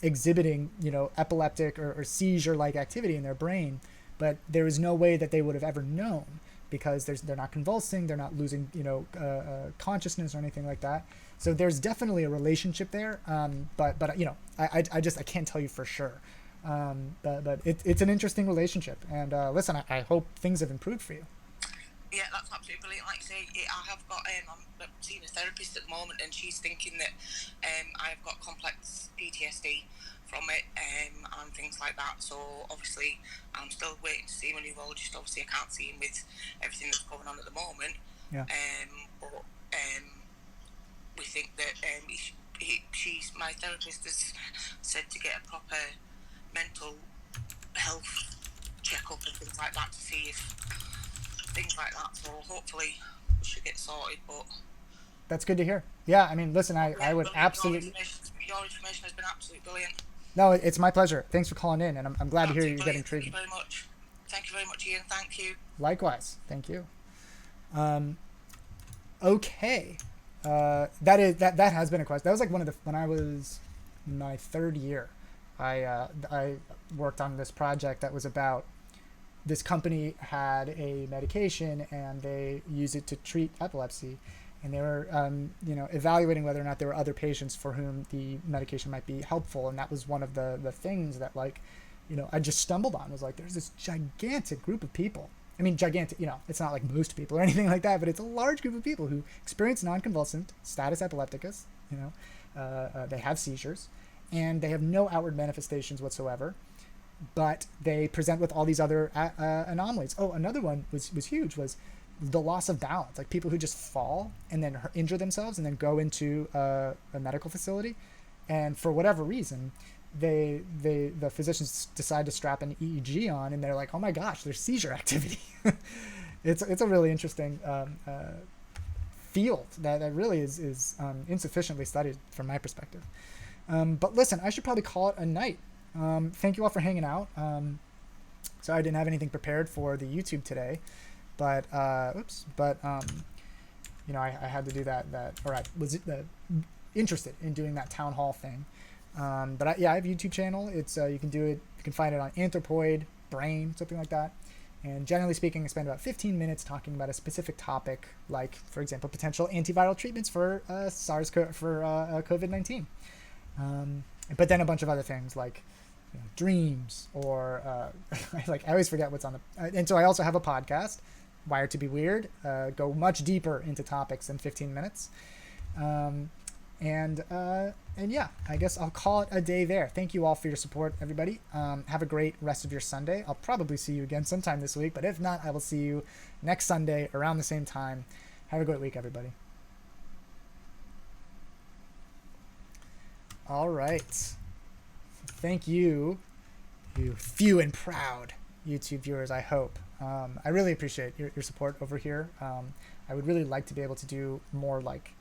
exhibiting, epileptic or seizure-like activity in their brain, but there is no way that they would have ever known because they're not convulsing, they're not losing, consciousness or anything like that. So there's definitely a relationship there. But I can't tell you for sure. But it's an interesting relationship. And listen, I hope things have improved for you. Yeah, that's absolutely brilliant. Like I say, I have got, I'm seeing a therapist at the moment, and she's thinking that I've got complex PTSD from it and things like that. So obviously, I'm still waiting to see my neurologist. Obviously, I can't see him with everything that's going on at the moment. Yeah. But we think that my therapist has said to get a proper mental health checkup and things like that to see if things like that. So hopefully we should get sorted. But that's good to hear. Yeah, I mean, listen, I would absolutely. Your information has been absolutely brilliant. No, it's my pleasure. Thanks for calling in, and I'm glad to hear you're getting treatment. Thank you very much. Thank you very much, Ian. Thank you. Likewise. Thank you. Okay. That has been a question. That was like when I was in my third year, I worked on this project that was about this company had a medication and they use it to treat epilepsy, and they were evaluating whether or not there were other patients for whom the medication might be helpful. And that was one of the things that I just stumbled on, was like, there's this gigantic group of people. I mean, gigantic, it's not like most people or anything like that, but it's a large group of people who experience non-convulsant status epilepticus. They have seizures and they have no outward manifestations whatsoever, but they present with all these other anomalies. Oh, another one was huge, was the loss of balance. Like people who just fall and then injure themselves and then go into a medical facility. And for whatever reason, the physicians decide to strap an EEG on, and they're like, oh my gosh, there's seizure activity. It's a really interesting field that really is insufficiently studied from my perspective. But listen, I should probably call it a night. Thank you all for hanging out. So I didn't have anything prepared for the YouTube today, but I had to do that, or I was interested in doing that town hall thing. But I have a YouTube channel. It's you can find it on Anthropoid Brain, something like that. And generally speaking, I spend about 15 minutes talking about a specific topic, like, for example, potential antiviral treatments for COVID-19. But then a bunch of other things like dreams, or I always forget what's on the. And so I also have a podcast, Wired to Be Weird. Go much deeper into topics than 15 minutes. And yeah, I guess I'll call it a day there. Thank you all for your support, everybody. Have a great rest of your Sunday. I'll probably see you again sometime this week, but if not, I will see you next Sunday around the same time. Have a great week, everybody. All right. Thank you, you few and proud YouTube viewers, I hope. I really appreciate your support over here. I would really like to be able to do more like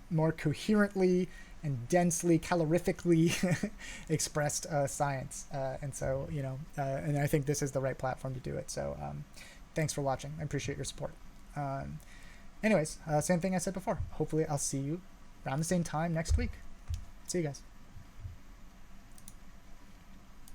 more coherently and densely, calorifically expressed science. And so, and I think this is the right platform to do it. So thanks for watching. I appreciate your support. Anyways, same thing I said before. Hopefully I'll see you around the same time next week. See you guys.